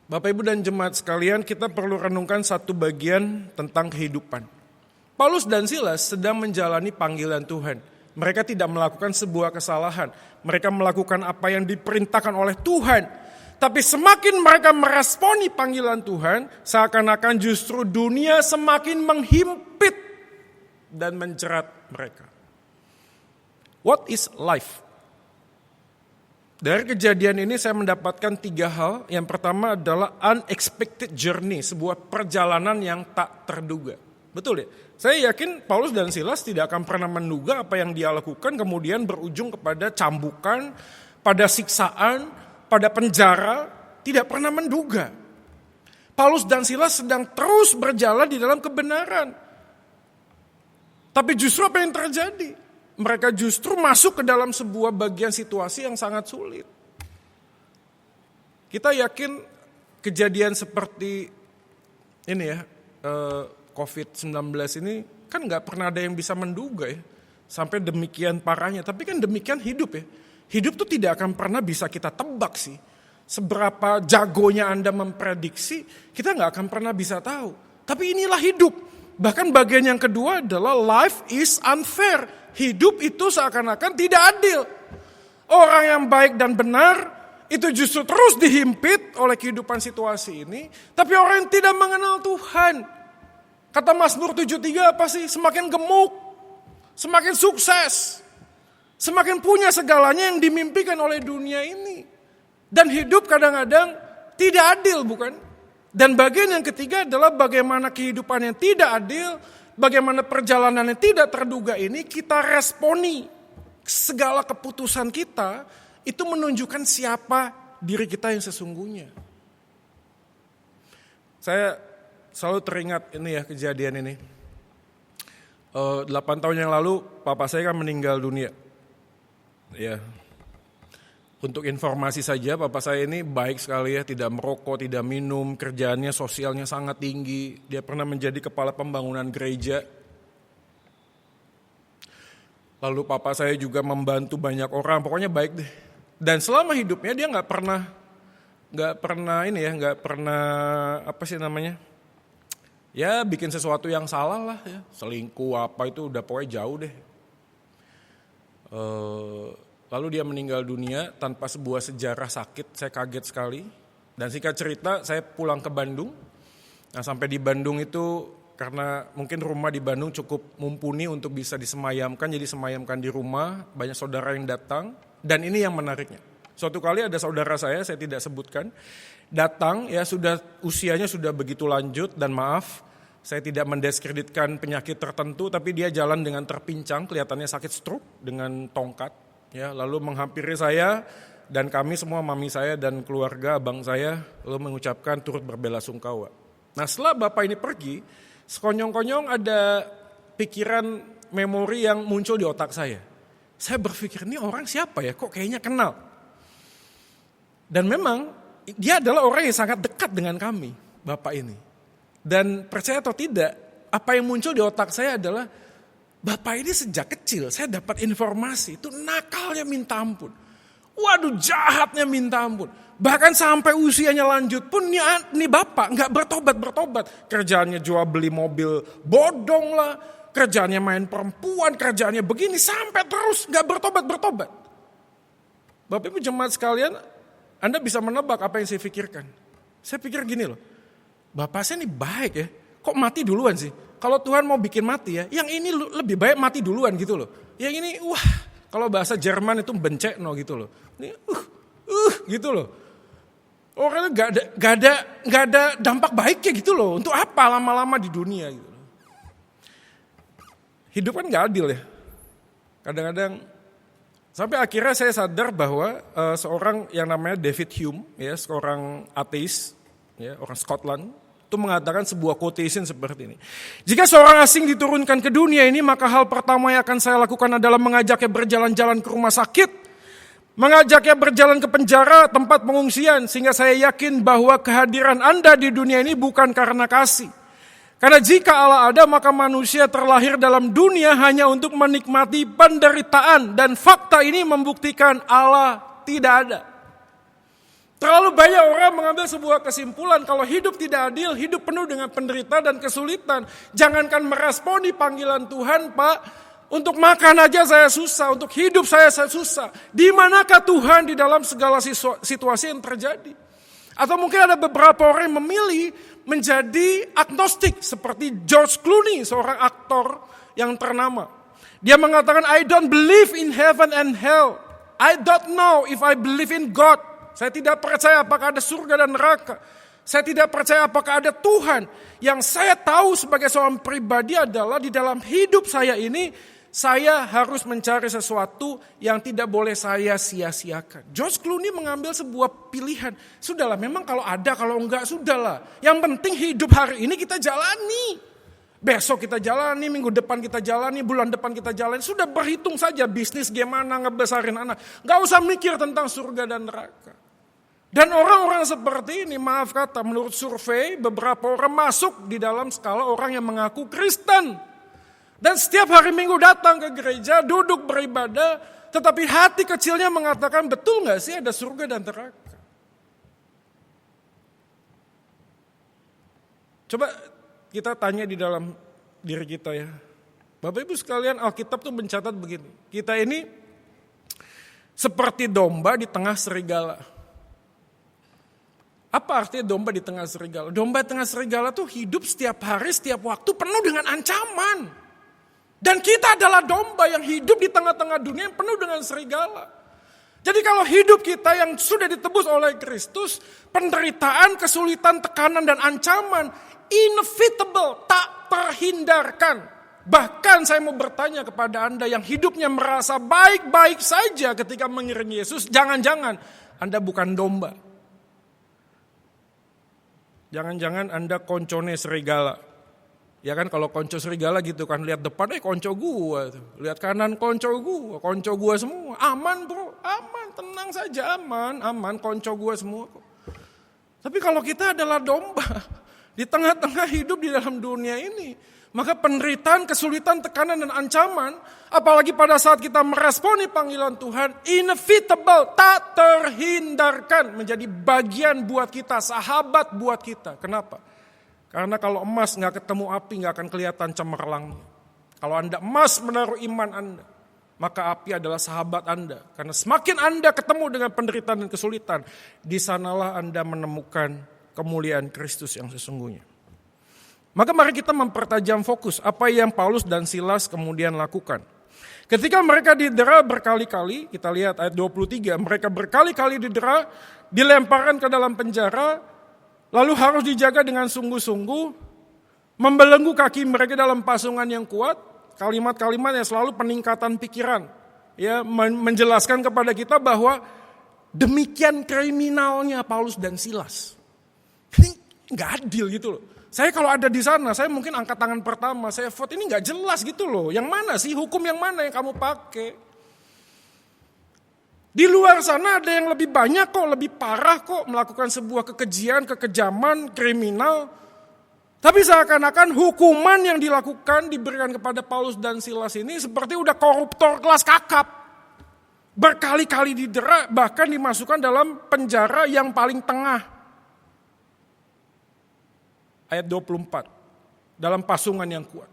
Bapak Ibu dan jemaat sekalian, kita perlu renungkan satu bagian tentang kehidupan. Paulus dan Silas sedang menjalani panggilan Tuhan. Mereka tidak melakukan sebuah kesalahan. Mereka melakukan apa yang diperintahkan oleh Tuhan. Tapi semakin mereka meresponi panggilan Tuhan, seakan-akan justru dunia semakin menghimpit dan menjerat mereka. What is life? Dari kejadian ini saya mendapatkan 3 hal. Yang pertama adalah unexpected journey, sebuah perjalanan yang tak terduga. Betul ya? Saya yakin Paulus dan Silas tidak akan pernah menduga apa yang dia lakukan kemudian berujung kepada cambukan, pada siksaan, pada penjara. Tidak pernah menduga. Paulus dan Silas sedang terus berjalan di dalam kebenaran. Tapi justru apa yang terjadi? Mereka justru masuk ke dalam sebuah bagian situasi yang sangat sulit. Kita yakin kejadian seperti ini ya, COVID-19 ini kan gak pernah ada yang bisa menduga ya. Sampai demikian parahnya. Tapi kan demikian hidup ya. Hidup tuh tidak akan pernah bisa kita tebak sih. Seberapa jagonya Anda memprediksi, kita gak akan pernah bisa tahu. Tapi inilah hidup. Bahkan bagian yang kedua adalah life is unfair. Hidup itu seakan-akan tidak adil. Orang yang baik dan benar itu justru terus dihimpit oleh kehidupan situasi ini. Tapi orang yang tidak mengenal Tuhan, kata Mazmur 73 apa sih? Semakin gemuk, semakin sukses, semakin punya segalanya yang dimimpikan oleh dunia ini. Dan hidup kadang-kadang tidak adil, bukan? Dan bagian yang ketiga adalah bagaimana kehidupan yang tidak adil, bagaimana perjalanan yang tidak terduga ini kita responi. Segala keputusan kita itu menunjukkan siapa diri kita yang sesungguhnya. Saya selalu teringat ini ya kejadian ini. 8 tahun yang lalu papa saya kan meninggal dunia. Ya. Untuk informasi saja, papa saya ini baik sekali ya, tidak merokok, tidak minum, kerjaannya sosialnya sangat tinggi. Dia pernah menjadi kepala pembangunan gereja. Lalu papa saya juga membantu banyak orang, pokoknya baik deh. Dan selama hidupnya dia nggak pernah Ya bikin sesuatu yang salah lah ya. Selingkuh apa itu udah pokoknya jauh deh. Lalu dia meninggal dunia tanpa sebuah sejarah sakit, saya kaget sekali. Dan singkat cerita saya pulang ke Bandung. Nah sampai di Bandung itu karena mungkin rumah di Bandung cukup mumpuni untuk bisa disemayamkan. Jadi semayamkan di rumah, banyak saudara yang datang. Dan ini yang menariknya. Suatu kali ada saudara saya tidak sebutkan. Datang ya usianya sudah begitu lanjut dan maaf. Saya tidak mendiskreditkan penyakit tertentu, tapi dia jalan dengan terpincang, kelihatannya sakit stroke dengan tongkat. Ya, lalu menghampiri saya dan kami semua, mami saya dan keluarga abang saya, lalu mengucapkan turut berbela-sungkawa. Nah setelah bapak ini pergi, sekonyong-konyong ada pikiran memori yang muncul di otak saya. Saya berpikir ini orang siapa ya, kok kayaknya kenal. Dan memang dia adalah orang yang sangat dekat dengan kami, bapak ini. Dan percaya atau tidak, apa yang muncul di otak saya adalah bapak ini sejak kecil saya dapat informasi itu nakalnya minta ampun. Waduh jahatnya minta ampun. Bahkan sampai usianya lanjut pun nih bapak gak bertobat. Kerjaannya jual beli mobil bodong lah. Kerjaannya main perempuan, kerjaannya begini sampai terus gak bertobat. Bapak ibu jemaat sekalian, Anda bisa menebak apa yang saya pikirkan. Saya pikir gini loh. Bapak saya ini baik ya, kok mati duluan sih? Kalau Tuhan mau bikin mati ya, yang ini lebih baik mati duluan gitu loh. Yang ini, wah, kalau bahasa Jerman itu bencekno gitu loh. Ini, gitu loh. Orangnya gak ada dampak baiknya gitu loh. Untuk apa lama-lama di dunia gitu loh. Hidup kan gak adil ya. Kadang-kadang, sampai akhirnya saya sadar bahwa seorang yang namanya David Hume, ya, seorang ateis, ya, orang Scotland, itu mengatakan sebuah quotation seperti ini. Jika seorang asing diturunkan ke dunia ini, maka hal pertama yang akan saya lakukan adalah mengajaknya berjalan-jalan ke rumah sakit, mengajaknya berjalan ke penjara, tempat pengungsian, sehingga saya yakin bahwa kehadiran Anda di dunia ini bukan karena kasih. Karena jika Allah ada, maka manusia terlahir dalam dunia hanya untuk menikmati penderitaan, dan fakta ini membuktikan Allah tidak ada. Terlalu banyak orang mengambil sebuah kesimpulan kalau hidup tidak adil, hidup penuh dengan penderitaan dan kesulitan. Jangankan meresponi panggilan Tuhan, Pak, untuk makan aja saya susah, untuk hidup saya susah. Di manakah Tuhan di dalam segala situasi yang terjadi? Atau mungkin ada beberapa orang yang memilih menjadi agnostik seperti George Clooney, seorang aktor yang ternama. Dia mengatakan, I don't believe in heaven and hell. I don't know if I believe in God. Saya tidak percaya apakah ada surga dan neraka. Saya tidak percaya apakah ada Tuhan. Yang saya tahu sebagai seorang pribadi adalah di dalam hidup saya ini, saya harus mencari sesuatu yang tidak boleh saya sia-siakan. George Clooney mengambil sebuah pilihan. Sudahlah, memang kalau ada, kalau enggak, sudahlah. Yang penting hidup hari ini kita jalani. Besok kita jalani, minggu depan kita jalani, bulan depan kita jalani. Sudah berhitung saja bisnis gimana ngebesarin anak. Gak usah mikir tentang surga dan neraka. Dan orang-orang seperti ini, maaf kata, menurut survei beberapa orang masuk di dalam skala orang yang mengaku Kristen. Dan setiap hari Minggu datang ke gereja, duduk beribadah, tetapi hati kecilnya mengatakan, betul gak sih ada surga dan neraka? Coba kita tanya di dalam diri kita ya. Bapak Ibu sekalian, Alkitab tuh mencatat begini. Kita ini seperti domba di tengah serigala. Apa artinya domba di tengah serigala? Domba di tengah serigala tuh hidup setiap hari, setiap waktu penuh dengan ancaman. Dan kita adalah domba yang hidup di tengah-tengah dunia yang penuh dengan serigala. Jadi kalau hidup kita yang sudah ditebus oleh Kristus, penderitaan, kesulitan, tekanan, dan ancaman, inevitable, tak terhindarkan. Bahkan saya mau bertanya kepada Anda yang hidupnya merasa baik-baik saja ketika mengiringi Yesus, jangan-jangan Anda bukan domba. Jangan-jangan Anda koncone serigala. Ya kan kalau konco serigala gitu kan, lihat depan konco gua tuh. Lihat kanan konco gua semua. Aman bro, aman, tenang saja, aman, konco gua semua kok. Tapi kalau kita adalah domba di tengah-tengah hidup di dalam dunia ini, maka penderitaan, kesulitan, tekanan, dan ancaman, apalagi pada saat kita meresponi panggilan Tuhan, inevitable, tak terhindarkan menjadi bagian buat kita, sahabat buat kita. Kenapa? Karena kalau emas nggak ketemu api nggak akan kelihatan cemerlangnya. Kalau Anda emas menaruh iman Anda, maka api adalah sahabat Anda. Karena semakin Anda ketemu dengan penderitaan dan kesulitan, di sanalah Anda menemukan kemuliaan Kristus yang sesungguhnya. Maka mari kita mempertajam fokus apa yang Paulus dan Silas kemudian lakukan. Ketika mereka didera berkali-kali, kita lihat ayat 23, mereka berkali-kali didera, dilemparkan ke dalam penjara, lalu harus dijaga dengan sungguh-sungguh, membelenggu kaki mereka dalam pasungan yang kuat. Kalimat-kalimat yang selalu peningkatan pikiran, ya, menjelaskan kepada kita bahwa demikian kriminalnya Paulus dan Silas. Ini nggak adil gitu loh. Saya kalau ada di sana, saya mungkin angkat tangan pertama, saya vote, ini nggak jelas gitu loh. Yang mana sih hukum yang mana yang kamu pakai? Di luar sana ada yang lebih banyak kok, lebih parah kok melakukan sebuah kekejian, kekejaman, kriminal. Tapi seakan-akan hukuman yang dilakukan diberikan kepada Paulus dan Silas ini seperti udah koruptor kelas kakap. Berkali-kali didera, bahkan dimasukkan dalam penjara yang paling tengah. Ayat 24, dalam pasungan yang kuat.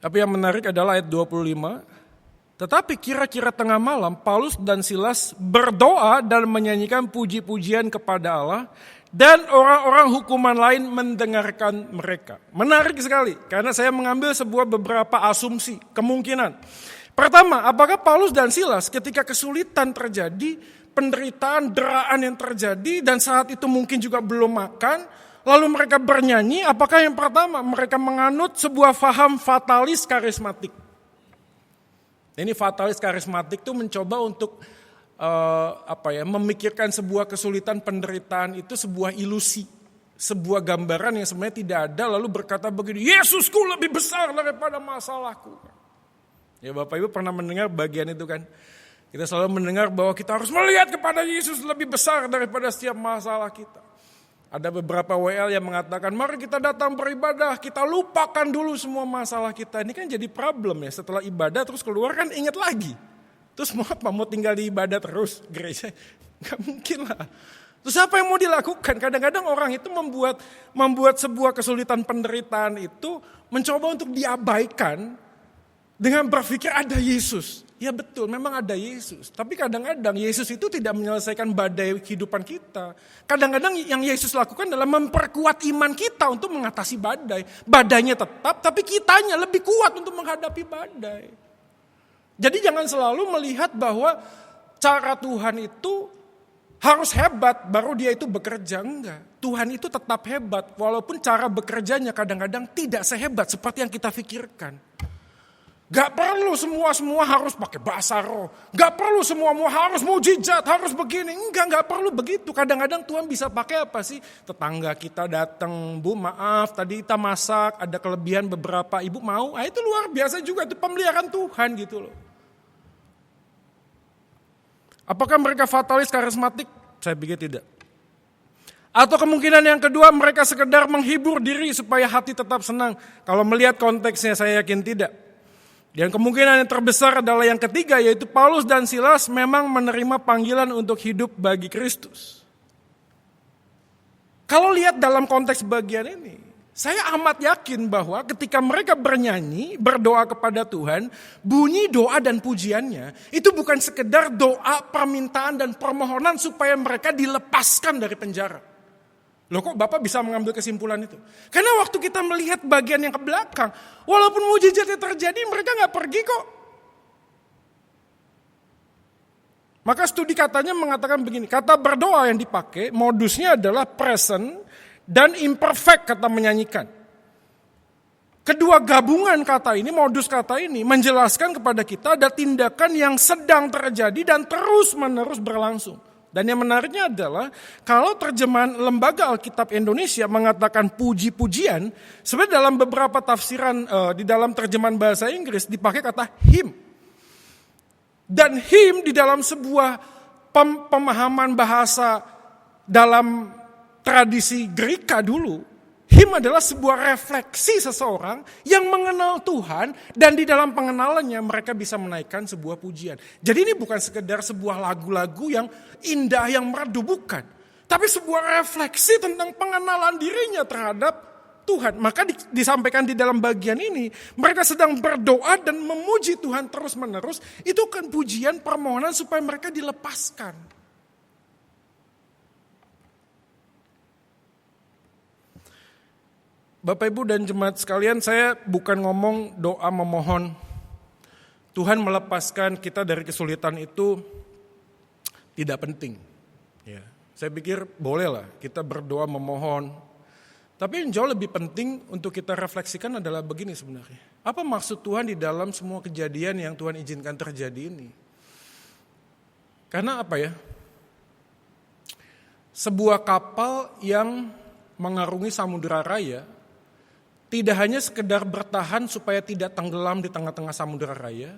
Tapi yang menarik adalah ayat 25. Tetapi kira-kira tengah malam, Paulus dan Silas berdoa dan menyanyikan puji-pujian kepada Allah, dan orang-orang hukuman lain mendengarkan mereka. Menarik sekali, karena saya mengambil beberapa asumsi, kemungkinan. Pertama, apakah Paulus dan Silas ketika kesulitan terjadi, penderitaan, deraan yang terjadi, dan saat itu mungkin juga belum makan, lalu mereka bernyanyi, apakah yang pertama, mereka menganut sebuah faham fatalis karismatik. Ini fatalis karismatik itu mencoba untuk memikirkan sebuah kesulitan penderitaan itu sebuah ilusi, sebuah gambaran yang sebenarnya tidak ada, lalu berkata begini, Yesusku lebih besar daripada masalahku. Ya Bapak Ibu pernah mendengar bagian itu kan? Kita selalu mendengar bahwa kita harus melihat kepada Yesus lebih besar daripada setiap masalah kita. Ada beberapa WL yang mengatakan, mari kita datang beribadah, kita lupakan dulu semua masalah kita. Ini kan jadi problem ya, setelah ibadah terus keluar kan ingat lagi. Terus mau tinggal di ibadah terus gereja? Gak mungkin lah. Terus apa yang mau dilakukan? Kadang-kadang orang itu membuat sebuah kesulitan penderitaan itu mencoba untuk diabaikan dengan berpikir ada Yesus. Ya betul, memang ada Yesus. Tapi kadang-kadang Yesus itu tidak menyelesaikan badai kehidupan kita. Kadang-kadang yang Yesus lakukan adalah memperkuat iman kita untuk mengatasi badai. Badainya tetap, tapi kitanya lebih kuat untuk menghadapi badai. Jadi jangan selalu melihat bahwa cara Tuhan itu harus hebat baru dia itu bekerja. Enggak, Tuhan itu tetap hebat walaupun cara bekerjanya kadang-kadang tidak sehebat seperti yang kita pikirkan. Gak perlu semua harus pakai bahasa roh. Gak perlu semua harus mujizat, harus begini. Enggak perlu begitu. Kadang-kadang Tuhan bisa pakai apa sih? Tetangga kita datang, Bu maaf tadi kita masak, ada kelebihan beberapa, Ibu mau? Itu luar biasa juga, itu pemeliharaan Tuhan gitu loh. Apakah mereka fatalis karismatik? Saya pikir tidak. Atau kemungkinan yang kedua mereka sekedar menghibur diri supaya hati tetap senang. Kalau melihat konteksnya saya yakin tidak. Dan kemungkinan yang terbesar adalah yang ketiga, yaitu Paulus dan Silas memang menerima panggilan untuk hidup bagi Kristus. Kalau lihat dalam konteks bagian ini, saya amat yakin bahwa ketika mereka bernyanyi, berdoa kepada Tuhan, bunyi doa dan pujiannya, itu bukan sekedar doa, permintaan dan permohonan supaya mereka dilepaskan dari penjara. Loh kok Bapak bisa mengambil kesimpulan itu? Karena waktu kita melihat bagian yang ke belakang, walaupun mujizatnya terjadi, mereka gak pergi kok. Maka studi katanya mengatakan begini, kata berdoa yang dipakai, modusnya adalah present dan imperfect kata menyanyikan. Kedua gabungan kata ini, modus kata ini, menjelaskan kepada kita ada tindakan yang sedang terjadi dan terus-menerus berlangsung. Dan yang menariknya adalah kalau terjemahan Lembaga Alkitab Indonesia mengatakan puji-pujian, sebenarnya dalam beberapa tafsiran di dalam terjemahan bahasa Inggris dipakai kata hymn. Dan hymn di dalam sebuah pemahaman bahasa dalam tradisi Greka dulu, hymn adalah sebuah refleksi seseorang yang mengenal Tuhan dan di dalam pengenalannya mereka bisa menaikkan sebuah pujian. Jadi ini bukan sekedar sebuah lagu-lagu yang indah, yang merdu, bukan. tapi sebuah refleksi tentang pengenalan dirinya terhadap Tuhan. Maka disampaikan di dalam bagian ini, mereka sedang berdoa dan memuji Tuhan terus-menerus. Itu kan pujian permohonan supaya mereka dilepaskan. Bapak Ibu dan jemaat sekalian, saya bukan ngomong doa memohon Tuhan melepaskan kita dari kesulitan itu tidak penting. Ya, saya pikir bolehlah kita berdoa memohon. Tapi yang jauh lebih penting untuk kita refleksikan adalah begini sebenarnya. Apa maksud Tuhan di dalam semua kejadian yang Tuhan izinkan terjadi ini? Karena apa ya? Sebuah kapal yang mengarungi samudera raya tidak hanya sekedar bertahan supaya tidak tenggelam di tengah-tengah samudera raya,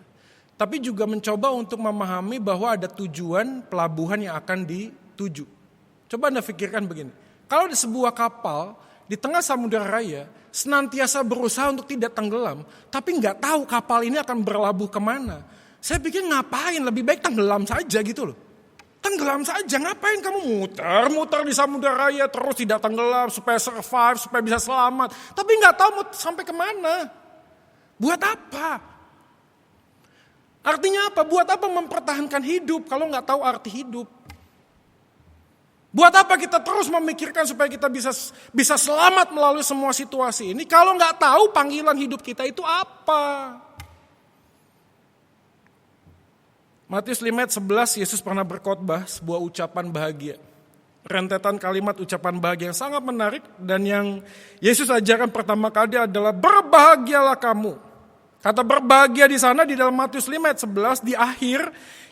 tapi juga mencoba untuk memahami bahwa ada tujuan pelabuhan yang akan dituju. Coba Anda pikirkan begini, kalau ada sebuah kapal di tengah samudera raya senantiasa berusaha untuk tidak tenggelam, tapi nggak tahu kapal ini akan berlabuh kemana. Saya pikir ngapain, lebih baik tenggelam saja gitu loh. Tenggelam saja, ngapain kamu muter-muter di samudera raya terus tidak tenggelam supaya survive, supaya bisa selamat. Tapi nggak tahu mau sampai kemana. Buat apa? Artinya apa? Buat apa mempertahankan hidup kalau nggak tahu arti hidup? Buat apa kita terus memikirkan supaya kita bisa selamat melalui semua situasi ini kalau nggak tahu panggilan hidup kita itu apa? Matius 5 ayat 11, Yesus pernah berkhotbah sebuah ucapan bahagia. Rentetan kalimat ucapan bahagia yang sangat menarik dan yang Yesus ajarkan pertama kali adalah berbahagialah kamu. Kata berbahagia di sana di dalam Matius 5 ayat 11 di akhir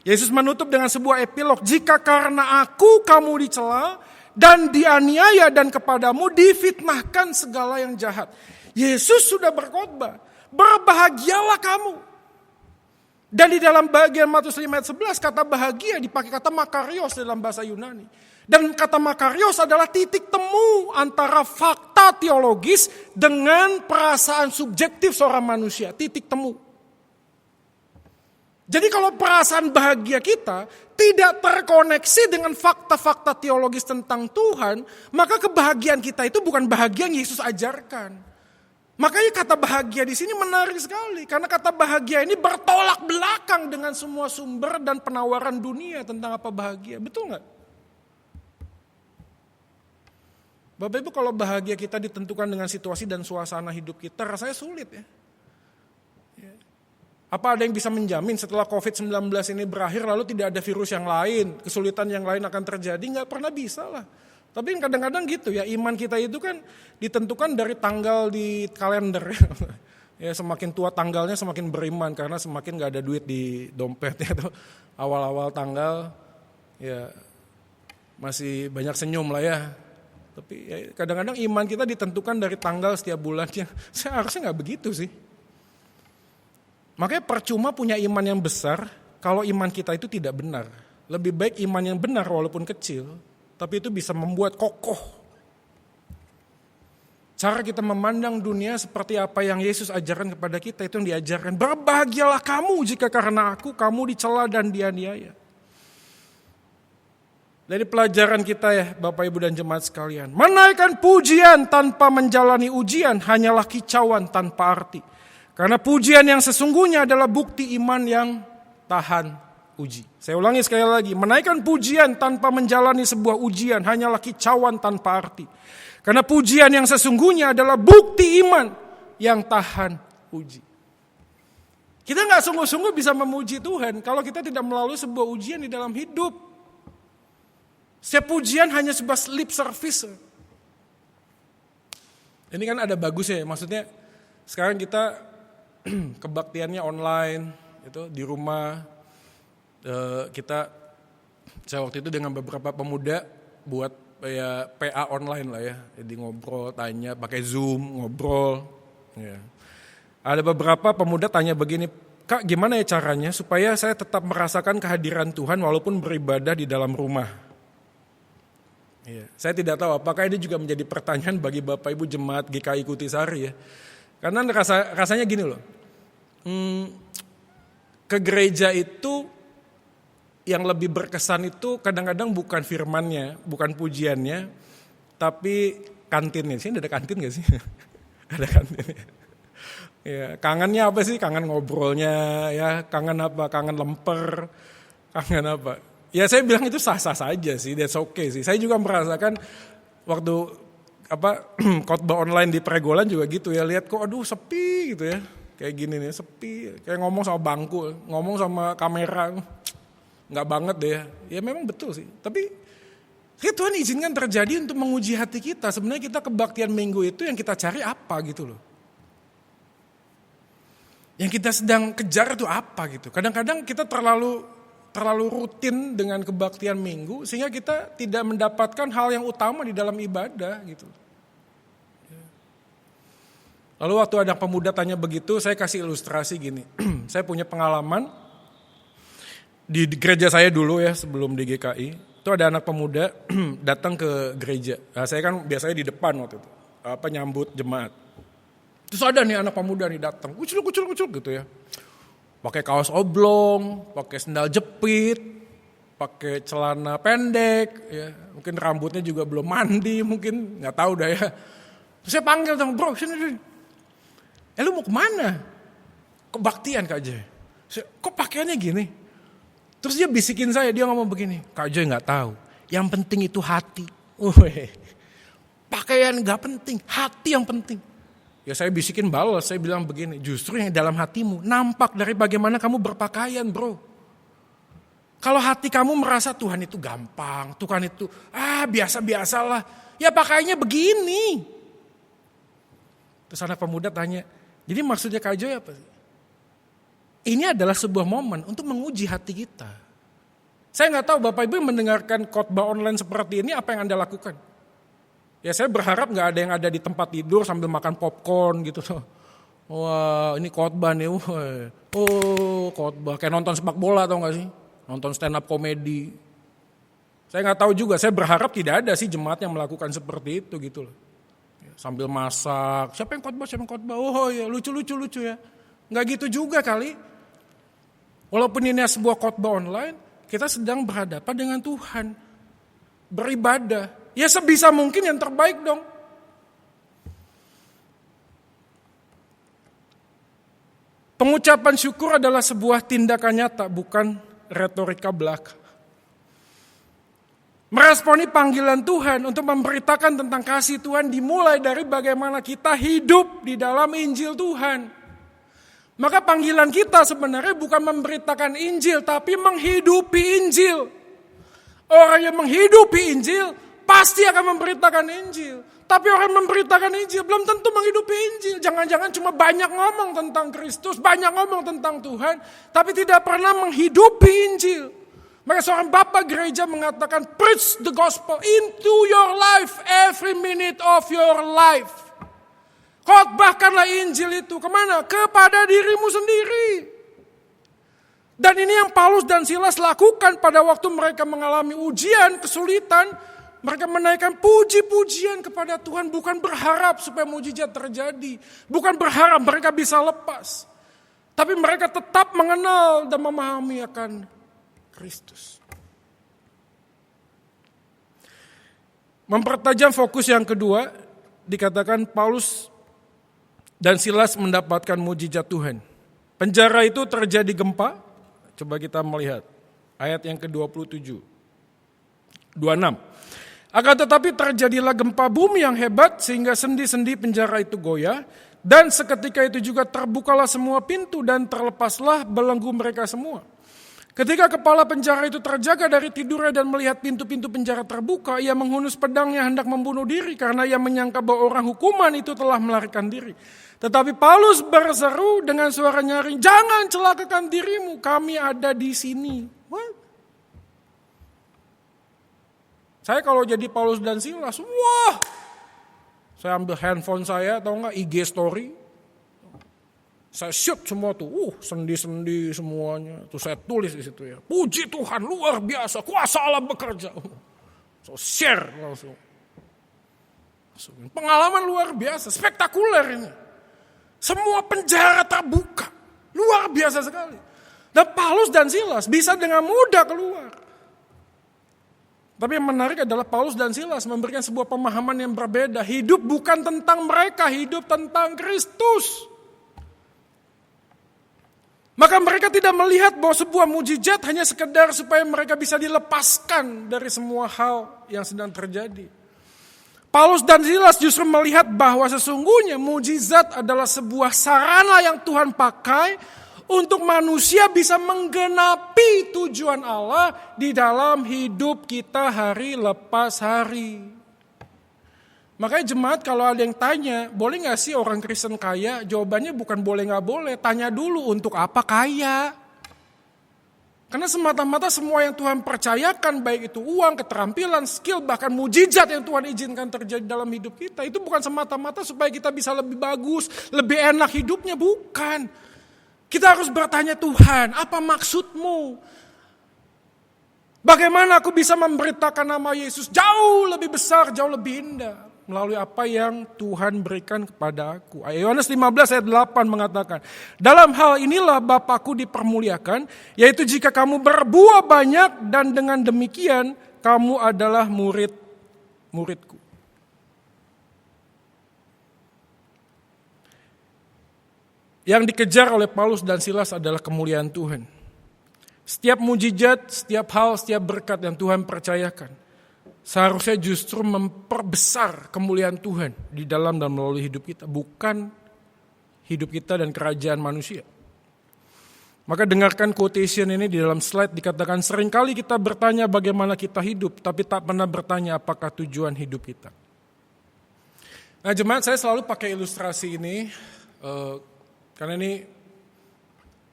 Yesus menutup dengan sebuah epilog. Jika karena aku kamu dicela dan dianiaya dan kepadamu difitnahkan segala yang jahat. Yesus sudah berkhotbah, berbahagialah kamu. Dan di dalam bagian Matius 5 ayat 11 kata bahagia dipakai kata makarios dalam bahasa Yunani. Dan kata makarios adalah titik temu antara fakta teologis dengan perasaan subjektif seorang manusia. Titik temu. Jadi kalau perasaan bahagia kita tidak terkoneksi dengan fakta-fakta teologis tentang Tuhan, maka kebahagiaan kita itu bukan bahagia yang Yesus ajarkan. Makanya kata bahagia di sini menarik sekali. Karena kata bahagia ini bertolak belakang dengan semua sumber dan penawaran dunia tentang apa bahagia. Betul nggak? Bapak Ibu, kalau bahagia kita ditentukan dengan situasi dan suasana hidup kita, rasanya sulit ya. Apa ada yang bisa menjamin setelah COVID-19 ini berakhir lalu tidak ada virus yang lain, kesulitan yang lain akan terjadi? Nggak pernah bisa lah. Tapi kadang-kadang gitu ya, iman kita itu kan ditentukan dari tanggal di kalender. Ya, semakin tua tanggalnya semakin beriman karena semakin gak ada duit di dompetnya tuh. Awal-awal tanggal ya masih banyak senyum lah ya. Tapi ya, kadang-kadang iman kita ditentukan dari tanggal setiap bulannya. Seharusnya gak begitu sih. Makanya percuma punya iman yang besar kalau iman kita itu tidak benar. Lebih baik iman yang benar walaupun kecil, tapi itu bisa membuat kokoh. Cara kita memandang dunia seperti apa yang Yesus ajarkan kepada kita itu yang diajarkan. Berbahagialah kamu jika karena aku kamu dicela dan dianiaya. Dari pelajaran kita ya Bapak Ibu dan jemaat sekalian. Menaikkan pujian tanpa menjalani ujian hanyalah kicauan tanpa arti. Karena pujian yang sesungguhnya adalah bukti iman yang tahan uji. Saya ulangi sekali lagi, menaikkan pujian tanpa menjalani sebuah ujian hanyalah kicauan tanpa arti. Karena pujian yang sesungguhnya adalah bukti iman yang tahan uji. Kita gak sungguh-sungguh bisa memuji Tuhan kalau kita tidak melalui sebuah ujian di dalam hidup. Setiap pujian hanya sebuah lip service. Ini kan ada bagusnya, maksudnya sekarang kita kebaktiannya online, itu di rumah. Saya waktu itu dengan beberapa pemuda buat ya PA online lah ya, jadi ngobrol, tanya pakai Zoom, ngobrol. Ya. Ada beberapa pemuda tanya begini, Kak gimana ya caranya supaya saya tetap merasakan kehadiran Tuhan walaupun beribadah di dalam rumah? Ya. Saya tidak tahu apakah ini juga menjadi pertanyaan bagi Bapak Ibu Jemaat GKI Kutisari ya. Karena rasanya gini loh, ke gereja itu yang lebih berkesan itu kadang-kadang bukan firmannya, bukan pujiannya, tapi kantinnya. Sini ada kantin gak sih? Ada kantinnya. Ya, kangennya apa sih? Kangen ngobrolnya, ya. Kangen apa? Kangen lemper. Kangen apa? Ya saya bilang itu sah-sah saja sih, that's okay sih. Saya juga merasakan waktu khotbah online di Pregolan juga gitu ya. Lihat kok aduh sepi gitu ya. Kayak gini nih, sepi. Kayak ngomong sama bangku, ngomong sama kamera. Nggak banget deh. Ya memang betul sih. Tapi Tuhan izinkan terjadi untuk menguji hati kita. Sebenarnya kita kebaktian minggu itu yang kita cari apa gitu loh. Yang kita sedang kejar itu apa gitu. Kadang-kadang kita terlalu rutin dengan kebaktian minggu sehingga kita tidak mendapatkan hal yang utama di dalam ibadah gitu. Lalu waktu ada pemuda tanya begitu, saya kasih ilustrasi gini. Saya punya pengalaman di gereja saya dulu ya sebelum di GKI, itu ada anak pemuda datang ke gereja. Nah, saya kan biasanya di depan waktu itu, nyambut jemaat. Terus ada nih anak pemuda nih datang, kucul gitu ya. Pakai kaos oblong, pakai sendal jepit, pakai celana pendek, ya. Mungkin rambutnya juga belum mandi, mungkin nggak tahu dah ya. Terus saya panggil dong, bro, sini. Lu mau kemana? Kebaktian Kak Joy. Kok pakaiannya gini? Terus dia bisikin saya, dia ngomong begini, Kak Joy nggak tahu, yang penting itu hati. Pakaian nggak penting, hati yang penting. Ya saya bisikin balas, saya bilang begini, justru yang dalam hatimu nampak dari bagaimana kamu berpakaian bro. Kalau hati kamu merasa Tuhan itu gampang, Tuhan itu biasa-biasalah, ya pakainya begini. Terus anak pemuda tanya, jadi maksudnya Kak Joy apa sih? Ini adalah sebuah momen untuk menguji hati kita. Saya nggak tahu Bapak Ibu mendengarkan khotbah online seperti ini apa yang Anda lakukan. Ya saya berharap nggak ada yang ada di tempat tidur sambil makan popcorn gitu. Wah ini khotbah nih, khotbah kayak nonton sepak bola atau nggak sih? Nonton stand up komedi. Saya nggak tahu juga. Saya berharap tidak ada sih jemaat yang melakukan seperti itu gitu loh. Sambil masak, siapa yang khotbah? Oh ya lucu ya. Nggak gitu juga kali. Walaupun ini sebuah khotbah online, kita sedang berhadapan dengan Tuhan. Beribadah. Ya sebisa mungkin yang terbaik dong. Pengucapan syukur adalah sebuah tindakan nyata, bukan retorika belaka. Meresponi panggilan Tuhan untuk memberitakan tentang kasih Tuhan dimulai dari bagaimana kita hidup di dalam Injil Tuhan. Maka panggilan kita sebenarnya bukan memberitakan Injil, tapi menghidupi Injil. Orang yang menghidupi Injil pasti akan memberitakan Injil. Tapi orang yang memberitakan Injil belum tentu menghidupi Injil. Jangan-jangan cuma banyak ngomong tentang Kristus, banyak ngomong tentang Tuhan, tapi tidak pernah menghidupi Injil. Maka seorang bapak gereja mengatakan, preach the gospel into your life, every minute of your life. Khotbahkanlah Injil itu kemana? Kepada dirimu sendiri. Dan ini yang Paulus dan Silas lakukan pada waktu mereka mengalami ujian, kesulitan. Mereka menaikkan puji-pujian kepada Tuhan, bukan berharap supaya mujizat terjadi. Bukan berharap mereka bisa lepas. Tapi mereka tetap mengenal dan memahami akan Kristus. Mempertajam fokus yang kedua, dikatakan Paulus dan Silas mendapatkan mujizat Tuhan. Penjara itu terjadi gempa. Coba kita melihat ayat yang ke-27. 26. Akan tetapi terjadilah gempa bumi yang hebat sehingga sendi-sendi penjara itu goyah. Dan seketika itu juga terbukalah semua pintu dan terlepaslah belenggu mereka semua. Ketika kepala penjara itu terjaga dari tidurnya dan melihat pintu-pintu penjara terbuka, ia menghunus pedangnya hendak membunuh diri karena ia menyangka bahwa orang hukuman itu telah melarikan diri. Tetapi Paulus berseru dengan suara nyaring, jangan celakakan dirimu, kami ada di sini. What? Saya kalau jadi Paulus dan Silas, wah, saya ambil handphone saya atau enggak IG story, saya shoot semua tuh, sendi-sendi semuanya. Tuh saya tulis di situ ya. Puji Tuhan luar biasa, kuasa Allah bekerja. So share langsung. Pengalaman luar biasa, spektakuler ini. Semua penjara terbuka, luar biasa sekali. Dan Paulus dan Silas bisa dengan mudah keluar. Tapi yang menarik adalah Paulus dan Silas memberikan sebuah pemahaman yang berbeda. Hidup bukan tentang mereka, hidup tentang Kristus. Maka mereka tidak melihat bahwa sebuah mujizat hanya sekedar supaya mereka bisa dilepaskan dari semua hal yang sedang terjadi. Paulus dan Silas justru melihat bahwa sesungguhnya mujizat adalah sebuah sarana yang Tuhan pakai untuk manusia bisa menggenapi tujuan Allah di dalam hidup kita hari lepas hari. Makanya jemaat kalau ada yang tanya, boleh gak sih orang Kristen kaya? Jawabannya bukan boleh gak boleh, tanya dulu untuk apa kaya. Karena semata-mata semua yang Tuhan percayakan, baik itu uang, keterampilan, skill, bahkan mujizat yang Tuhan izinkan terjadi dalam hidup kita, itu bukan semata-mata supaya kita bisa lebih bagus, lebih enak hidupnya, bukan. Kita harus bertanya, Tuhan, apa maksudmu? Bagaimana aku bisa memberitakan nama Yesus jauh lebih besar, jauh lebih indah? Melalui apa yang Tuhan berikan kepada aku. Yohanes 15 ayat 8 mengatakan, dalam hal inilah Bapakku dipermuliakan, yaitu jika kamu berbuah banyak dan dengan demikian kamu adalah murid-muridku. Yang dikejar oleh Paulus dan Silas adalah kemuliaan Tuhan. Setiap mujizat, setiap hal, setiap berkat yang Tuhan percayakan, seharusnya justru memperbesar kemuliaan Tuhan di dalam dan melalui hidup kita, bukan hidup kita dan kerajaan manusia. Maka dengarkan quotation ini di dalam slide, dikatakan seringkali kita bertanya bagaimana kita hidup, tapi tak pernah bertanya apakah tujuan hidup kita. Nah jemaat, saya selalu pakai ilustrasi ini, karena ini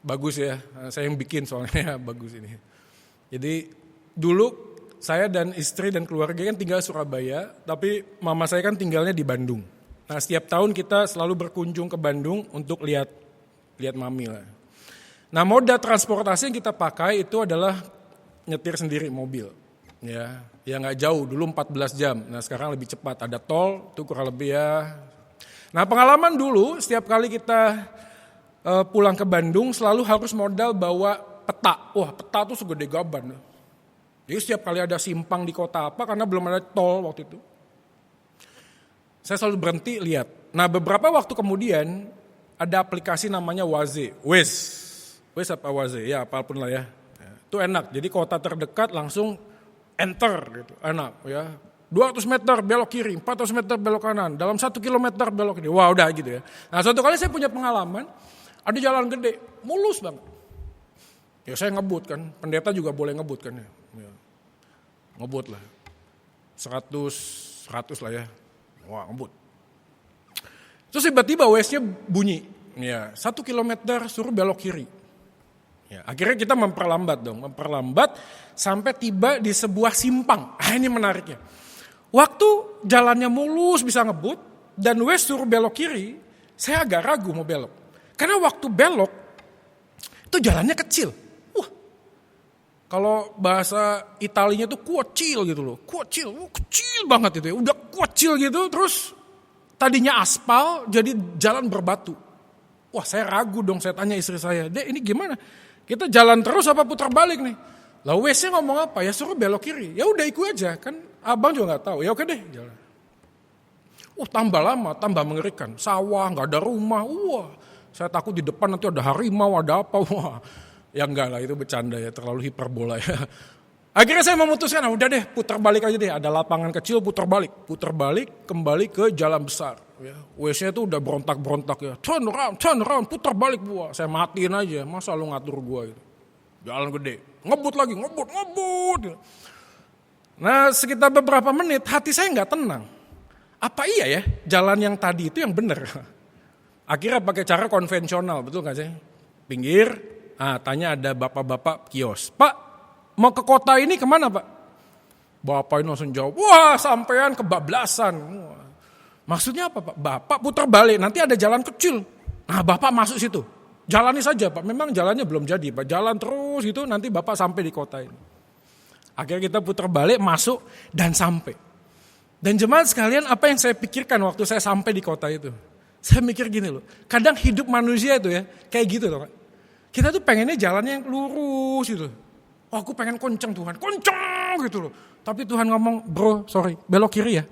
bagus ya, saya yang bikin soalnya bagus ini. Jadi dulu saya dan istri dan keluarga kan tinggal di Surabaya, tapi mama saya kan tinggalnya di Bandung. Nah setiap tahun kita selalu berkunjung ke Bandung untuk lihat mami lah. Nah moda transportasi yang kita pakai itu adalah nyetir sendiri mobil. Ya nggak jauh, dulu 14 jam, nah sekarang lebih cepat, ada tol, itu kurang lebih ya. Nah pengalaman dulu setiap kali kita pulang ke Bandung selalu harus modal bawa peta. Wah peta tuh segede gaban. Jadi setiap kali ada simpang di kota apa, karena belum ada tol waktu itu, saya selalu berhenti lihat. Nah beberapa waktu kemudian ada aplikasi namanya Waze. Waze apa Waze? Ya apapun lah ya. Itu enak, jadi kota terdekat langsung enter gitu, enak ya. 200 meter belok kiri, 400 meter belok kanan, dalam 1 kilometer belok kiri. Wah udah gitu ya. Nah suatu kali saya punya pengalaman, ada jalan gede, mulus banget. Ya saya ngebut kan, pendeta juga boleh ngebut kan ya. Ngebut lah, 100 lah ya, wah ngebut. Terus tiba-tiba Waze-nya bunyi, ya 1 kilometer suruh belok kiri. Ya, akhirnya kita memperlambat sampai tiba di sebuah simpang. Ini menariknya. Waktu jalannya mulus bisa ngebut dan Waze suruh belok kiri, saya agak ragu mau belok. Karena waktu belok itu jalannya kecil. Kalau bahasa Italinya tuh kuocil gitu loh. Kecil banget itu ya. Udah kuocil gitu, terus tadinya aspal jadi jalan berbatu. Wah saya ragu dong, saya tanya istri saya, Dek ini gimana? Kita jalan terus apa putar balik nih? Lah Waze-nya ngomong apa? Ya suruh belok kiri. Ya udah ikut aja, kan abang juga gak tahu. Ya oke deh jalan. Tambah lama, tambah mengerikan. Sawah, gak ada rumah. Wah saya takut di depan nanti ada harimau, ada apa. Wah ya enggak lah, itu bercanda ya, terlalu hiperbola ya. Akhirnya saya memutuskan, udah deh putar balik aja deh. Ada lapangan kecil, putar balik, kembali ke jalan besar. Ya. Waze-nya tuh udah berontak-berontak ya. Turn around, putar balik gua. Saya matiin aja, masa lu ngatur gua gitu. Jalan gede, ngebut lagi, ngebut. Nah sekitar beberapa menit hati saya nggak tenang. Apa iya ya jalan yang tadi itu yang benar? Akhirnya pakai cara konvensional, betul nggak sih? Pinggir. Tanya ada bapak-bapak kios, Pak mau ke kota ini kemana Pak? Bapak ini langsung jawab, wah sampean kebablasan. Wah. Maksudnya apa Pak? Bapak putar balik, nanti ada jalan kecil. Nah Bapak masuk situ, jalani saja Pak, memang jalannya belum jadi Pak, jalan terus gitu nanti Bapak sampai di kota ini. Akhirnya kita putar balik, masuk dan sampai. Dan jemaat sekalian, apa yang saya pikirkan waktu saya sampai di kota itu? Saya mikir gini loh, kadang hidup manusia itu ya kayak gitu loh Pak. Kita tuh pengennya jalannya yang lurus gitu. Oh, aku pengen kenceng Tuhan, kenceng gitu loh. Tapi Tuhan ngomong, bro sorry, belok kiri ya.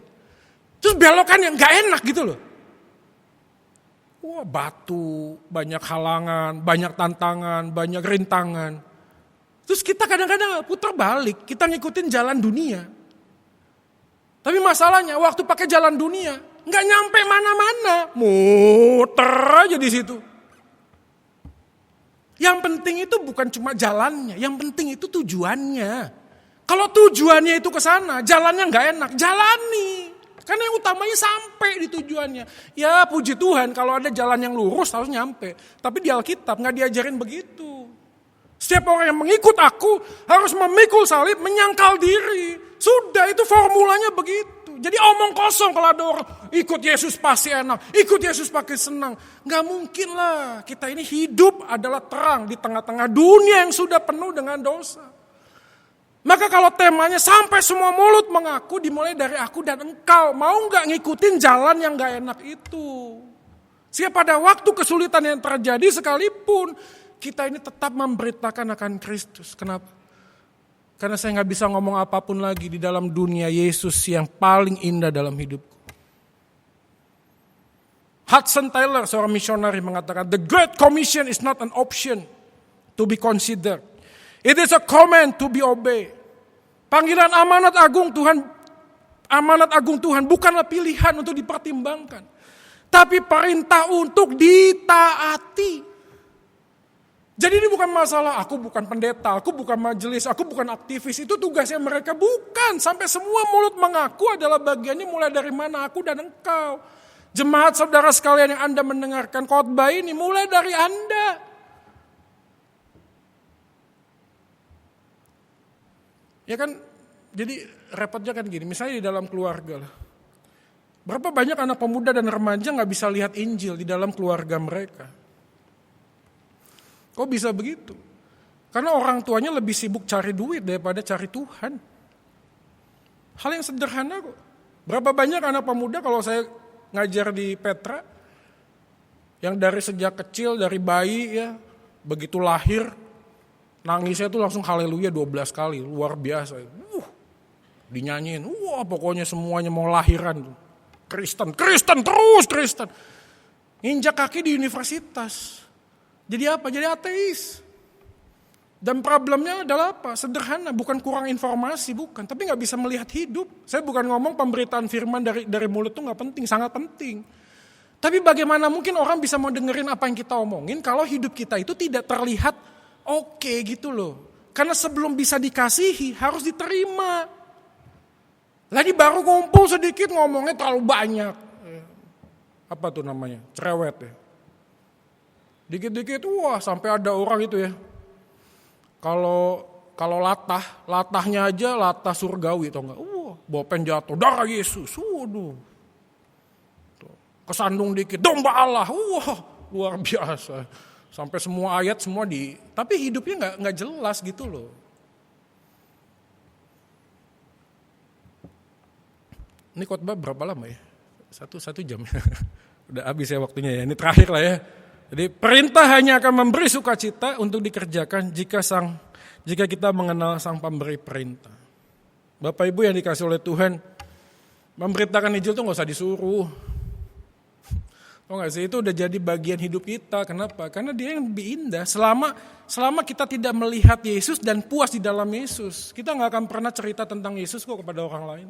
Terus belokan yang gak enak gitu loh. Wah, batu, banyak halangan, banyak tantangan, banyak rintangan. Terus kita kadang-kadang putar balik, kita ngikutin jalan dunia. Tapi masalahnya waktu pakai jalan dunia, nggak nyampe mana-mana, muter aja di situ. Yang penting itu bukan cuma jalannya, yang penting itu tujuannya. Kalau tujuannya itu ke sana, jalannya nggak enak, jalani. Karena yang utamanya sampai di tujuannya. Ya puji Tuhan kalau ada jalan yang lurus harus nyampe. Tapi di Alkitab nggak diajarin begitu. Setiap orang yang mengikut aku harus memikul salib, menyangkal diri. Sudah itu formulanya begitu. Jadi omong kosong kalau ada orang ikut Yesus pasti enak, ikut Yesus pasti senang. Gak mungkin lah, kita ini hidup adalah terang di tengah-tengah dunia yang sudah penuh dengan dosa. Maka kalau temanya sampai semua mulut mengaku, dimulai dari aku dan engkau. Mau gak ngikutin jalan yang gak enak itu? Sehingga pada waktu kesulitan yang terjadi sekalipun, kita ini tetap memberitakan akan Kristus. Kenapa? Karena saya gak bisa ngomong apapun lagi di dalam dunia Yesus yang paling indah dalam hidupku. Hudson Taylor, seorang misionari mengatakan, the Great Commission is not an option to be considered. It is a command to be obeyed. Panggilan amanat agung Tuhan bukanlah pilihan untuk dipertimbangkan. Tapi perintah untuk ditaati. Jadi ini bukan masalah, aku bukan pendeta, aku bukan majelis, aku bukan aktivis. Itu tugasnya mereka, bukan. Sampai semua mulut mengaku adalah bagiannya mulai dari mana, aku dan engkau. Jemaat saudara sekalian yang Anda mendengarkan khotbah ini mulai dari Anda. Ya kan, jadi repotnya kan gini, misalnya di dalam keluarga lah. Berapa banyak anak pemuda dan remaja gak bisa lihat Injil di dalam keluarga mereka. Kok bisa begitu? Karena orang tuanya lebih sibuk cari duit daripada cari Tuhan. Hal yang sederhana kok. Berapa banyak anak pemuda kalau saya ngajar di Petra, yang dari sejak kecil, dari bayi ya, begitu lahir, nangisnya tuh langsung haleluya 12 kali, luar biasa. Dinyanyiin, pokoknya semuanya mau lahiran. Kristen, terus Kristen. Injak kaki di universitas. Jadi apa? Jadi ateis. Dan problemnya adalah apa? Sederhana, bukan kurang informasi, bukan. Tapi gak bisa melihat hidup. Saya bukan ngomong pemberitaan firman dari mulut itu gak penting, sangat penting. Tapi bagaimana mungkin orang bisa mau dengerin apa yang kita omongin kalau hidup kita itu tidak terlihat oke gitu loh. Karena sebelum bisa dikasihi harus diterima. Lagi baru ngumpul sedikit ngomongnya terlalu banyak. Apa tuh namanya? Cerewet ya. Dikit-dikit, sampai ada orang itu ya. Kalau latahnya aja latah surgawi tau nggak? Bopen jatuh, darah Yesus, waduh. Kesandung dikit, domba Allah, luar biasa. Sampai semua ayat semua tapi hidupnya nggak jelas gitu loh. Ini khotbah berapa lama ya? Satu jam. Udah habis ya waktunya ya. Ini terakhir lah ya. Jadi perintah hanya akan memberi sukacita untuk dikerjakan jika kita mengenal sang pemberi perintah. Bapak Ibu yang dikasih oleh Tuhan, memberitakan Injil itu gak usah disuruh. Tahu gak sih, itu udah jadi bagian hidup kita. Kenapa? Karena dia yang lebih indah. Selama kita tidak melihat Yesus dan puas di dalam Yesus, kita gak akan pernah cerita tentang Yesus kok kepada orang lain.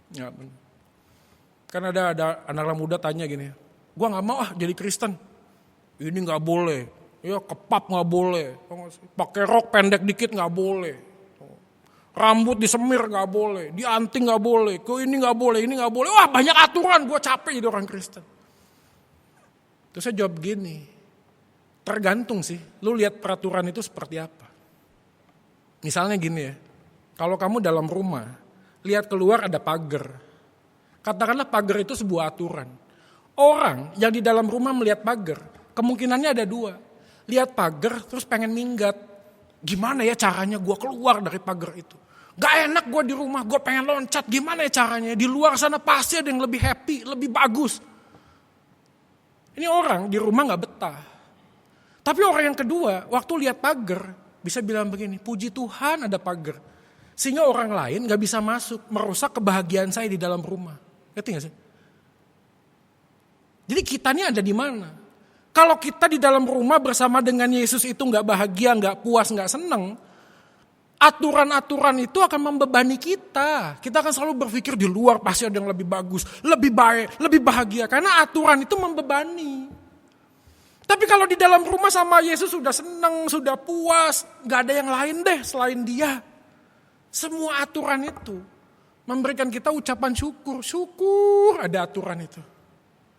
Ya, kan ada anak muda tanya gini, gua gak mau jadi Kristen. Ini gak boleh, ya kepap gak boleh, pakai rok pendek dikit gak boleh, rambut disemir gak boleh, dianting gak boleh, ini gak boleh, wah banyak aturan, gue capek jadi orang Kristen. Terus saya jawab gini, tergantung sih, lu lihat peraturan itu seperti apa. Misalnya gini ya, kalau kamu dalam rumah, lihat keluar ada pagar, katakanlah pagar itu sebuah aturan. Orang yang di dalam rumah melihat pagar, kemungkinannya ada dua. Lihat pagar terus pengen minggat. Gimana ya caranya gue keluar dari pagar itu? Gak enak gue di rumah, gue pengen loncat. Gimana ya caranya? Di luar sana pasti ada yang lebih happy, lebih bagus. Ini orang di rumah gak betah. Tapi orang yang kedua, waktu lihat pagar, bisa bilang begini, puji Tuhan ada pagar. Sehingga orang lain gak bisa masuk, merusak kebahagiaan saya di dalam rumah. Ngerti gak sih? Jadi kita ini ada di mana? Kalau kita di dalam rumah bersama dengan Yesus itu gak bahagia, gak puas, gak seneng, aturan-aturan itu akan membebani kita. Kita akan selalu berpikir di luar pasti ada yang lebih bagus, lebih baik, lebih bahagia. Karena aturan itu membebani. Tapi kalau di dalam rumah sama Yesus sudah senang, sudah puas, gak ada yang lain deh selain dia. Semua aturan itu memberikan kita ucapan syukur. Syukur ada aturan itu.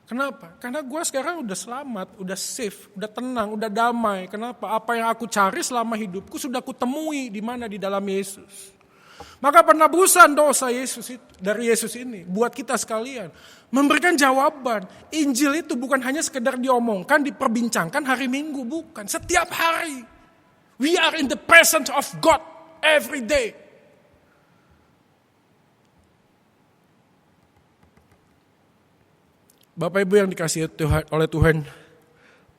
Kenapa? Karena gue sekarang udah selamat, udah safe, udah tenang, udah damai. Kenapa? Apa yang aku cari selama hidupku sudah kutemui di mana? Di dalam Yesus. Maka penebusan dosa dari Yesus ini buat kita sekalian memberikan jawaban. Injil itu bukan hanya sekedar diomongkan, diperbincangkan hari Minggu, bukan. Setiap hari. We are in the presence of God every day. Bapak Ibu yang dikasihi oleh Tuhan,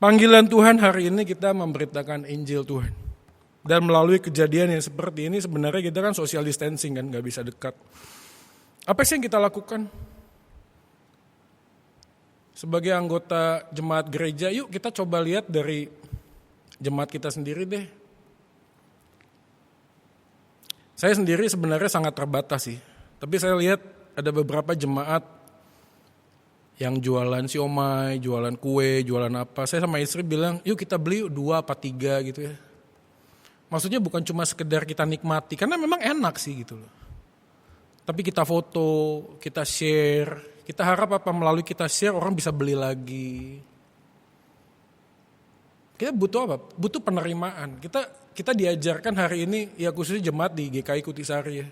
panggilan Tuhan hari ini kita memberitakan Injil Tuhan. Dan melalui kejadian yang seperti ini sebenarnya kita kan social distancing kan, gak bisa dekat. Apa sih yang kita lakukan? Sebagai anggota jemaat gereja, yuk kita coba lihat dari jemaat kita sendiri deh. Saya sendiri sebenarnya sangat terbatas sih. Tapi saya lihat ada beberapa jemaat yang jualan siomay, jualan kue, jualan apa. Saya sama istri bilang, yuk kita beli 2 apa 3 gitu ya. Maksudnya bukan cuma sekedar kita nikmati, karena memang enak sih gitu loh. Tapi kita foto, kita share, kita harap apa melalui kita share orang bisa beli lagi. Kita butuh apa? Butuh penerimaan. Kita diajarkan hari ini, ya khususnya jemaat di GKI Kutisari ya.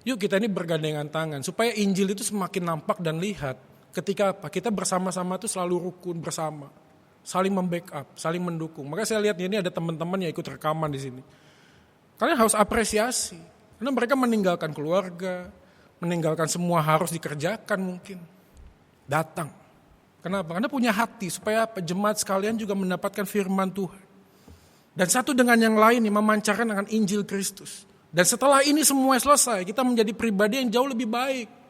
Yuk kita ini bergandengan tangan, supaya Injil itu semakin nampak dan lihat. Ketika apa? Kita bersama-sama itu selalu rukun bersama. Saling membackup, saling mendukung. Maka saya lihat ini ada teman-teman yang ikut rekaman di sini. Kalian harus apresiasi. Karena mereka meninggalkan keluarga, meninggalkan semua harus dikerjakan mungkin. Datang. Kenapa? Karena punya hati supaya jemaat sekalian juga mendapatkan firman Tuhan. Dan satu dengan yang lain memancarkan dengan Injil Kristus. Dan setelah ini semua selesai, kita menjadi pribadi yang jauh lebih baik.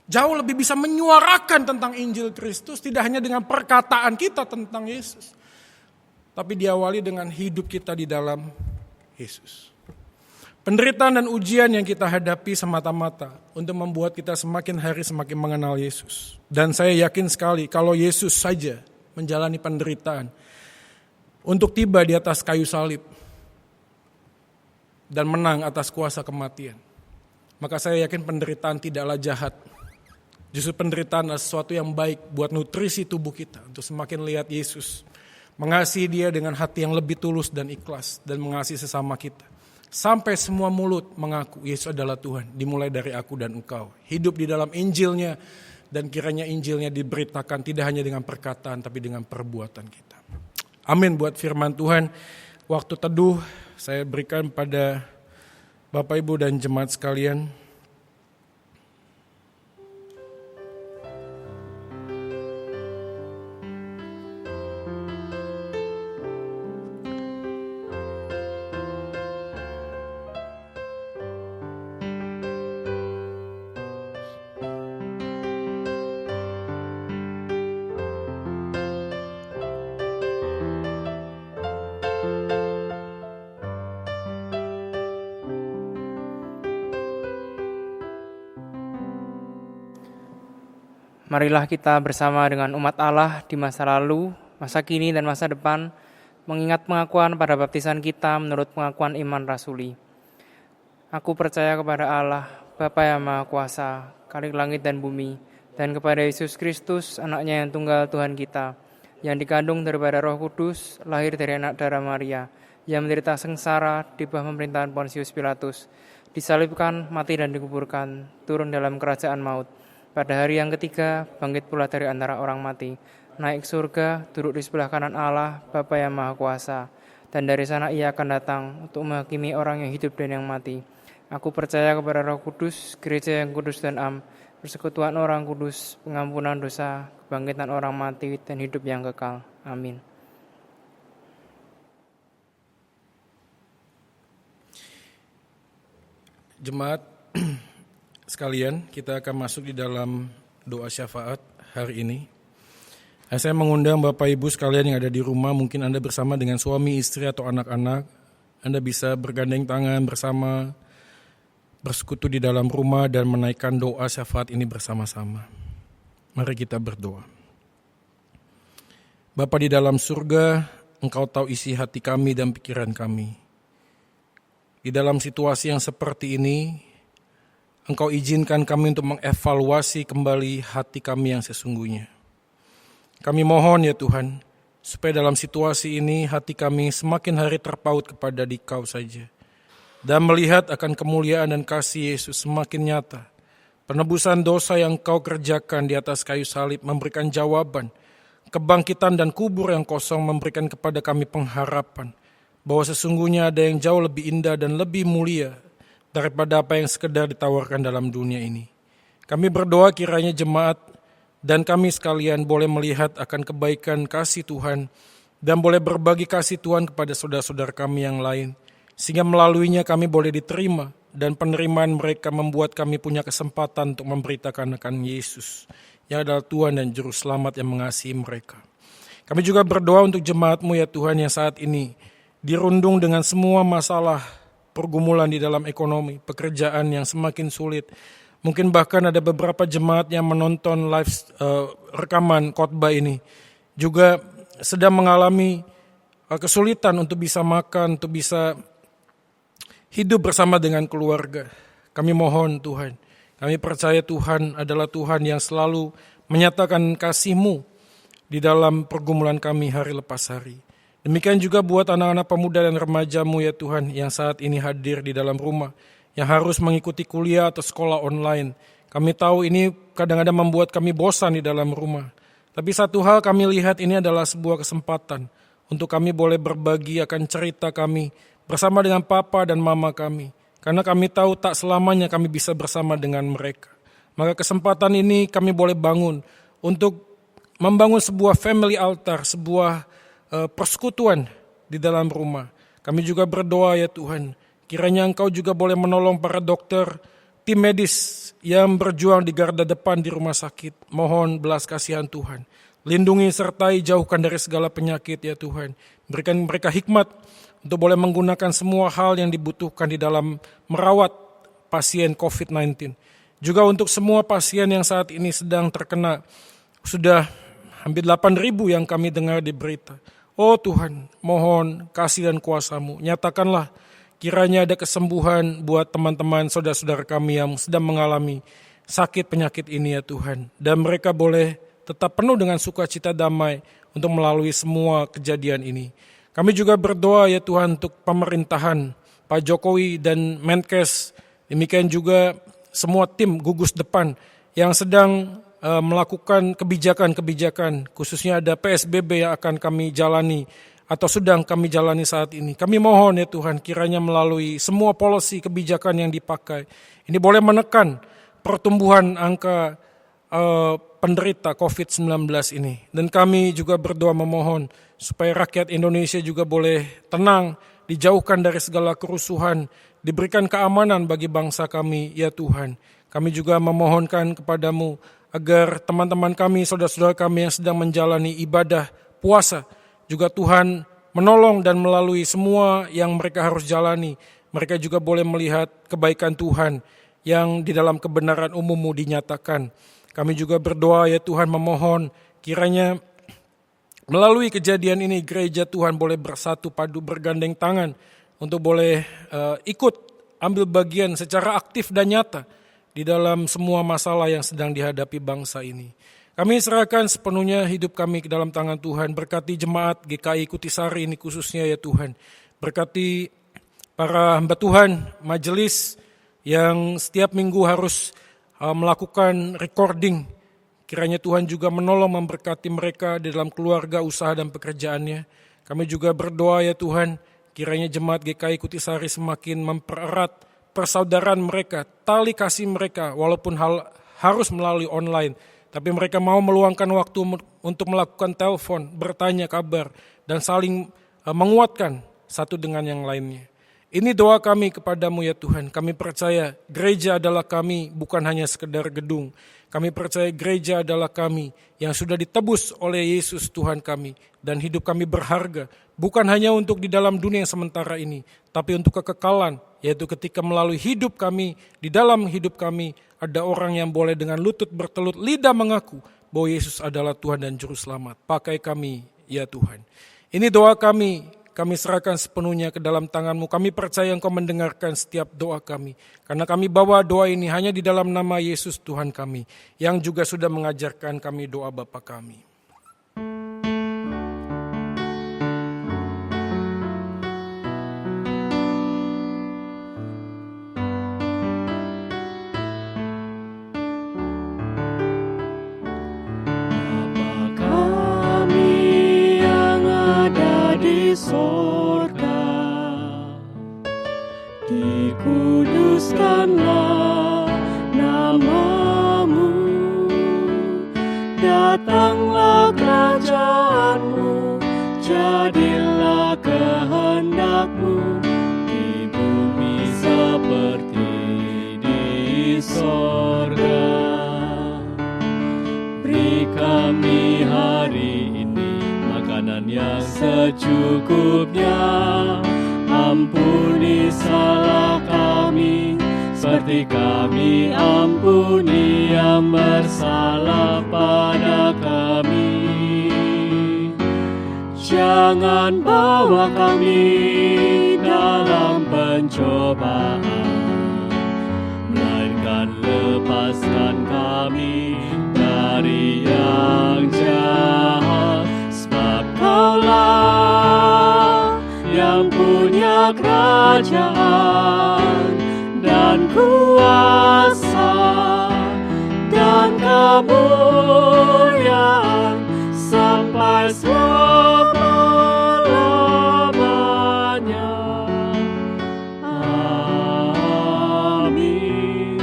Jauh lebih bisa menyuarakan tentang Injil Kristus, tidak hanya dengan perkataan kita tentang Yesus. Tapi diawali dengan hidup kita di dalam Yesus. Penderitaan dan ujian yang kita hadapi semata-mata untuk membuat kita semakin hari semakin mengenal Yesus. Dan saya yakin sekali kalau Yesus saja menjalani penderitaan untuk tiba di atas kayu salib dan menang atas kuasa kematian. Maka saya yakin penderitaan tidaklah jahat. Justru penderitaan adalah sesuatu yang baik buat nutrisi tubuh kita untuk semakin lihat Yesus. Mengasihi dia dengan hati yang lebih tulus dan ikhlas dan mengasihi sesama kita. Sampai semua mulut mengaku Yesus adalah Tuhan, dimulai dari aku dan engkau. Hidup di dalam Injilnya dan kiranya Injilnya diberitakan tidak hanya dengan perkataan tapi dengan perbuatan kita. Amin buat firman Tuhan. Waktu teduh saya berikan pada Bapak Ibu dan jemaat sekalian. Marilah kita bersama dengan umat Allah di masa lalu, masa kini, dan masa depan, mengingat pengakuan pada baptisan kita menurut pengakuan iman rasuli. Aku percaya kepada Allah, Bapa yang Maha Kuasa, Khalik langit dan bumi, dan kepada Yesus Kristus, anaknya yang tunggal Tuhan kita, yang dikandung daripada Roh Kudus, lahir dari anak darah Maria, yang menderita sengsara di bawah pemerintahan Pontius Pilatus, disalibkan, mati dan dikuburkan, turun dalam kerajaan maut. Pada hari yang ketiga, bangkit pula dari antara orang mati, naik surga, duduk di sebelah kanan Allah, Bapa yang Maha Kuasa, dan dari sana ia akan datang untuk menghakimi orang yang hidup dan yang mati. Aku percaya kepada Roh Kudus, gereja yang kudus dan am, persekutuan orang kudus, pengampunan dosa, kebangkitan orang mati, dan hidup yang kekal. Amin. Jemaat sekalian, kita akan masuk di dalam doa syafaat hari ini. Saya mengundang Bapak Ibu sekalian yang ada di rumah, mungkin Anda bersama dengan suami, istri, atau anak-anak. Anda bisa bergandeng tangan bersama, bersekutu di dalam rumah dan menaikkan doa syafaat ini bersama-sama. Mari kita berdoa. Bapa di dalam surga, Engkau tahu isi hati kami dan pikiran kami. Di dalam situasi yang seperti ini, Engkau izinkan kami untuk mengevaluasi kembali hati kami yang sesungguhnya. Kami mohon ya Tuhan, supaya dalam situasi ini hati kami semakin hari terpaut kepada Dikau saja. Dan melihat akan kemuliaan dan kasih Yesus semakin nyata. Penebusan dosa yang Engkau kerjakan di atas kayu salib memberikan jawaban. Kebangkitan dan kubur yang kosong memberikan kepada kami pengharapan. Bahwa sesungguhnya ada yang jauh lebih indah dan lebih mulia daripada apa yang sekedar ditawarkan dalam dunia ini. Kami berdoa kiranya jemaat dan kami sekalian boleh melihat akan kebaikan kasih Tuhan dan boleh berbagi kasih Tuhan kepada saudara-saudara kami yang lain. Sehingga melaluinya kami boleh diterima dan penerimaan mereka membuat kami punya kesempatan untuk memberitakan akan Yesus yang adalah Tuhan dan Juru Selamat yang mengasihi mereka. Kami juga berdoa untuk jemaat-Mu ya Tuhan yang saat ini dirundung dengan semua masalah pergumulan di dalam ekonomi, pekerjaan yang semakin sulit. Mungkin bahkan ada beberapa jemaat yang menonton live rekaman khotbah ini juga sedang mengalami kesulitan untuk bisa makan, untuk bisa hidup bersama dengan keluarga. Kami mohon Tuhan, kami percaya Tuhan adalah Tuhan yang selalu menyatakan kasih-Mu di dalam pergumulan kami hari lepas hari. Demikian juga buat anak-anak pemuda dan remaja-Mu ya Tuhan yang saat ini hadir di dalam rumah, yang harus mengikuti kuliah atau sekolah online. Kami tahu ini kadang-kadang membuat kami bosan di dalam rumah. Tapi satu hal kami lihat ini adalah sebuah kesempatan untuk kami boleh berbagi akan cerita kami bersama dengan papa dan mama kami. Karena kami tahu tak selamanya kami bisa bersama dengan mereka. Maka kesempatan ini kami boleh bangun untuk membangun sebuah family altar, sebuah persekutuan di dalam rumah. Kami juga berdoa ya Tuhan, kiranya Engkau juga boleh menolong para dokter, tim medis yang berjuang di garda depan di rumah sakit. Mohon belas kasihan Tuhan. Lindungi sertai jauhkan dari segala penyakit ya Tuhan. Berikan mereka hikmat untuk boleh menggunakan semua hal yang dibutuhkan di dalam merawat pasien COVID-19. Juga untuk semua pasien yang saat ini sedang terkena, sudah hampir 8.000 yang kami dengar di berita. Oh Tuhan, mohon kasih dan kuasa-Mu. Nyatakanlah kiranya ada kesembuhan buat teman-teman saudara-saudara kami yang sedang mengalami sakit penyakit ini ya Tuhan. Dan mereka boleh tetap penuh dengan sukacita damai untuk melalui semua kejadian ini. Kami juga berdoa ya Tuhan untuk pemerintahan Pak Jokowi dan Menkes. Demikian juga semua tim gugus depan yang sedang melakukan kebijakan-kebijakan, khususnya ada PSBB yang akan kami jalani atau sedang kami jalani saat ini. Kami mohon ya Tuhan, kiranya melalui semua policy kebijakan yang dipakai, ini boleh menekan pertumbuhan angka penderita COVID-19 ini. Dan kami juga berdoa memohon supaya rakyat Indonesia juga boleh tenang, dijauhkan dari segala kerusuhan, diberikan keamanan bagi bangsa kami ya Tuhan. Kami juga memohonkan kepadamu agar teman-teman kami, saudara-saudara kami yang sedang menjalani ibadah puasa, juga Tuhan menolong dan melalui semua yang mereka harus jalani, mereka juga boleh melihat kebaikan Tuhan yang di dalam kebenaran umum-Mu dinyatakan. Kami juga berdoa ya Tuhan memohon kiranya melalui kejadian ini gereja Tuhan boleh bersatu padu bergandeng tangan untuk boleh ikut ambil bagian secara aktif dan nyata di dalam semua masalah yang sedang dihadapi bangsa ini. Kami serahkan sepenuhnya hidup kami ke dalam tangan Tuhan. Berkati jemaat GKI Kutisari ini khususnya ya Tuhan. Berkati para hamba Tuhan, majelis yang setiap minggu harus melakukan recording. Kiranya Tuhan juga menolong memberkati mereka di dalam keluarga, usaha dan pekerjaannya. Kami juga berdoa ya Tuhan, kiranya jemaat GKI Kutisari semakin mempererat persaudaraan mereka, tali kasih mereka, walaupun harus melalui online, tapi mereka mau meluangkan waktu untuk melakukan telepon, bertanya kabar, dan saling menguatkan satu dengan yang lainnya. Ini doa kami kepadamu ya Tuhan. Kami percaya gereja adalah kami, bukan hanya sekedar gedung. Kami percaya gereja adalah kami yang sudah ditebus oleh Yesus Tuhan kami. Dan hidup kami berharga, bukan hanya untuk di dalam dunia yang sementara ini, tapi untuk kekekalan, yaitu ketika melalui hidup kami, di dalam hidup kami, ada orang yang boleh dengan lutut bertelut, lidah mengaku bahwa Yesus adalah Tuhan dan Juru Selamat. Pakai kami ya Tuhan. Ini doa kami serahkan sepenuhnya ke dalam tangan-Mu. Kami percaya Engkau mendengarkan setiap doa kami. Karena kami bawa doa ini hanya di dalam nama Yesus Tuhan kami, yang juga sudah mengajarkan kami doa Bapa kami. Sorga, dikuduskanlah nama-Mu, datanglah kerajaan-Mu, jadilah kehendak-Mu di bumi seperti di sorga. Beri kami hari ini makanan yang secukupnya, ampuni salah kami, seperti kami ampuni yang bersalah pada kami. Jangan bawa kami dalam pencobaan, melainkan lepaskan kami dari yang jahat. Kaulah yang punya kerajaan dan kuasa dan kemuliaan sampai selama-lamanya. Amin.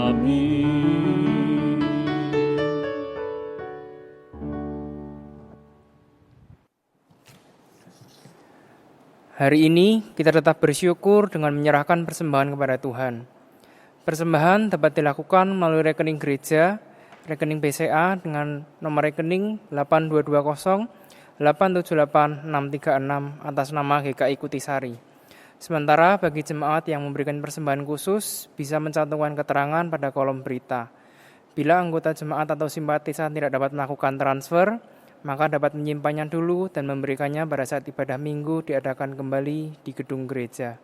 Amin. Hari ini kita tetap bersyukur dengan menyerahkan persembahan kepada Tuhan. Persembahan dapat dilakukan melalui rekening gereja, rekening BCA dengan nomor rekening 8220 878 636 atas nama GKI Kutisari. Sementara bagi jemaat yang memberikan persembahan khusus bisa mencantumkan keterangan pada kolom berita. Bila anggota jemaat atau simpatisan tidak dapat melakukan transfer, maka dapat menyimpannya dulu dan memberikannya pada saat ibadah minggu diadakan kembali di gedung gereja.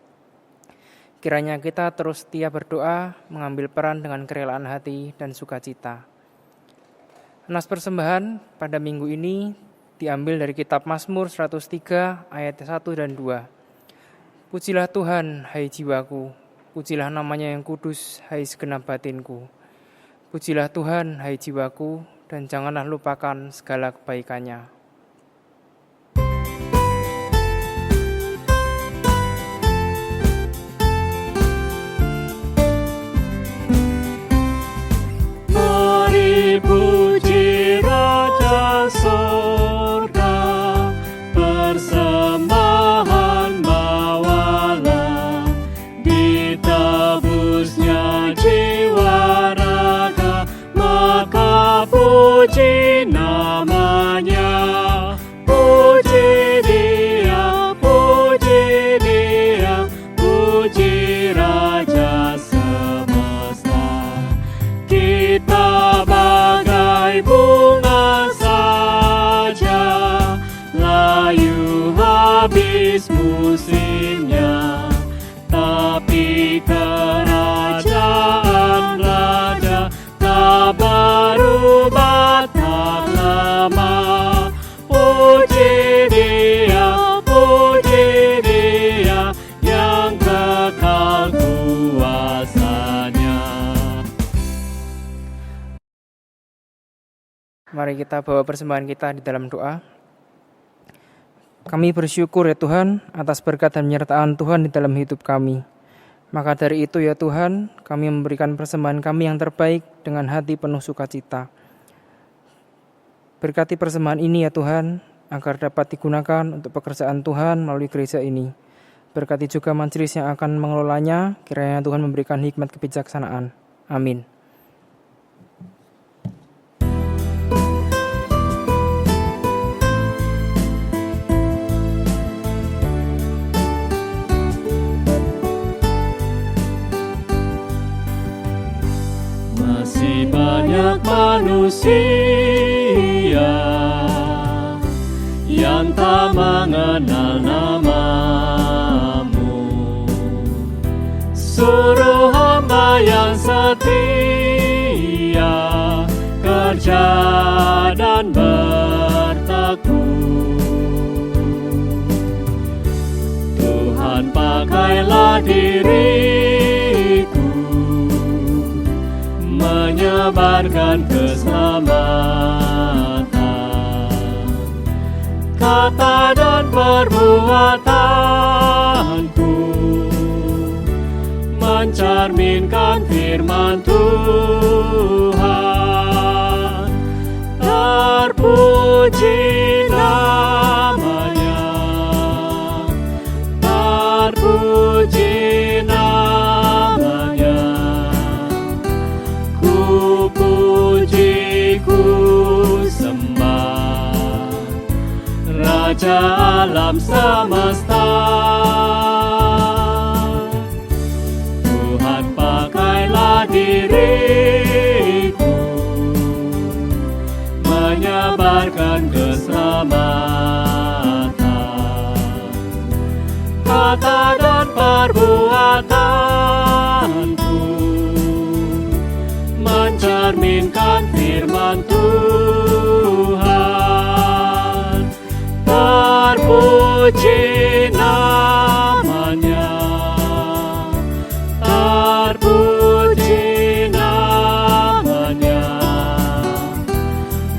Kiranya kita terus setia berdoa, mengambil peran dengan kerelaan hati dan sukacita. Nas persembahan pada minggu ini diambil dari kitab Mazmur 103 ayat 1 dan 2. Pujilah Tuhan, hai jiwaku, pujilah namanya yang kudus, hai segenap batinku. Pujilah Tuhan, hai jiwaku, dan janganlah lupakan segala kebaikannya. Mari puji Raja Sorga, persembahan bawalah, ditebusnya jiwa raga, maka puji namanya, puji dia, puji dia, puji Raja semesta. Kita bagai bunga saja, layu habis musimnya, tapi kerajaan Raja tak berubah tak lama. Puji dia yang kekal kuasanya. Mari kita bawa persembahan kita di dalam doa. Kami bersyukur ya Tuhan atas berkat dan penyertaan Tuhan di dalam hidup kami. Maka dari itu ya Tuhan, kami memberikan persembahan kami yang terbaik dengan hati penuh sukacita. Berkati persembahan ini ya Tuhan, agar dapat digunakan untuk pekerjaan Tuhan melalui gereja ini. Berkati juga majelis yang akan mengelolanya, kiranya Tuhan memberikan hikmat kebijaksanaan. Amin. Masih banyak manusia yang tak mengenal nama-Mu. Suruh hamba yang setia kerja dan bertekun. Tuhan, pakailah diriku menyebarkan keselamatan, kata dan perbuatanku mencerminkan firman Tuhan. Terpuji namanya, terpuji namanya. Ku puji, ku sembah Raja alam semesta. Tuhan, pakailah diriku menyebarkan keselamatan, kata dan perbuatanku mencerminkan firman Tuhan. Terpuji namanya, terpuji namanya.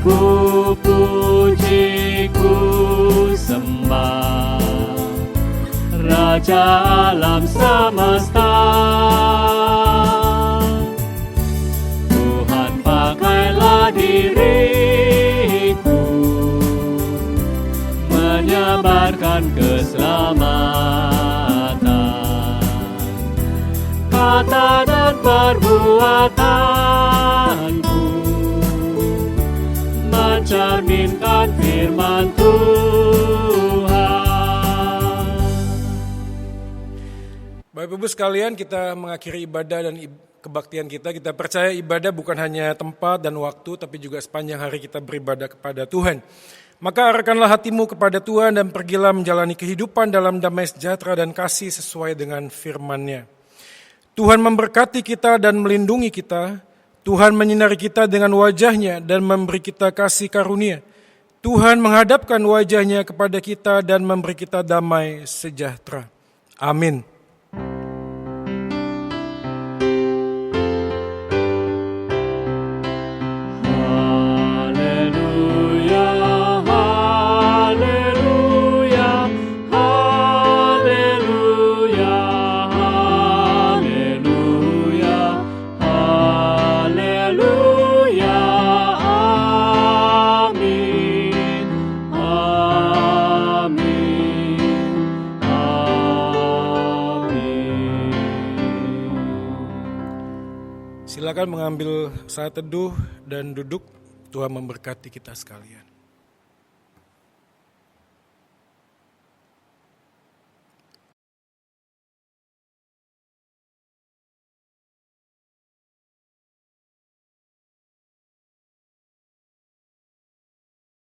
Ku puji, ku sembah Raja alam semesta. Tuhan, pakailah diriku menyebarkan keselamatan, kata dan perbuatanku mencerminkan firman Tuhan. Bapak Ibu sekalian, kita mengakhiri ibadah dan kebaktian kita. Kita percaya ibadah bukan hanya tempat dan waktu, tapi juga sepanjang hari kita beribadah kepada Tuhan. Maka arahkanlah hatimu kepada Tuhan dan pergilah menjalani kehidupan dalam damai sejahtera dan kasih sesuai dengan firman-Nya. Tuhan memberkati kita dan melindungi kita. Tuhan menyinari kita dengan wajah-Nya dan memberi kita kasih karunia. Tuhan menghadapkan wajah-Nya kepada kita dan memberi kita damai sejahtera. Amin. Silakan mengambil saat teduh dan duduk. Tuhan memberkati kita sekalian.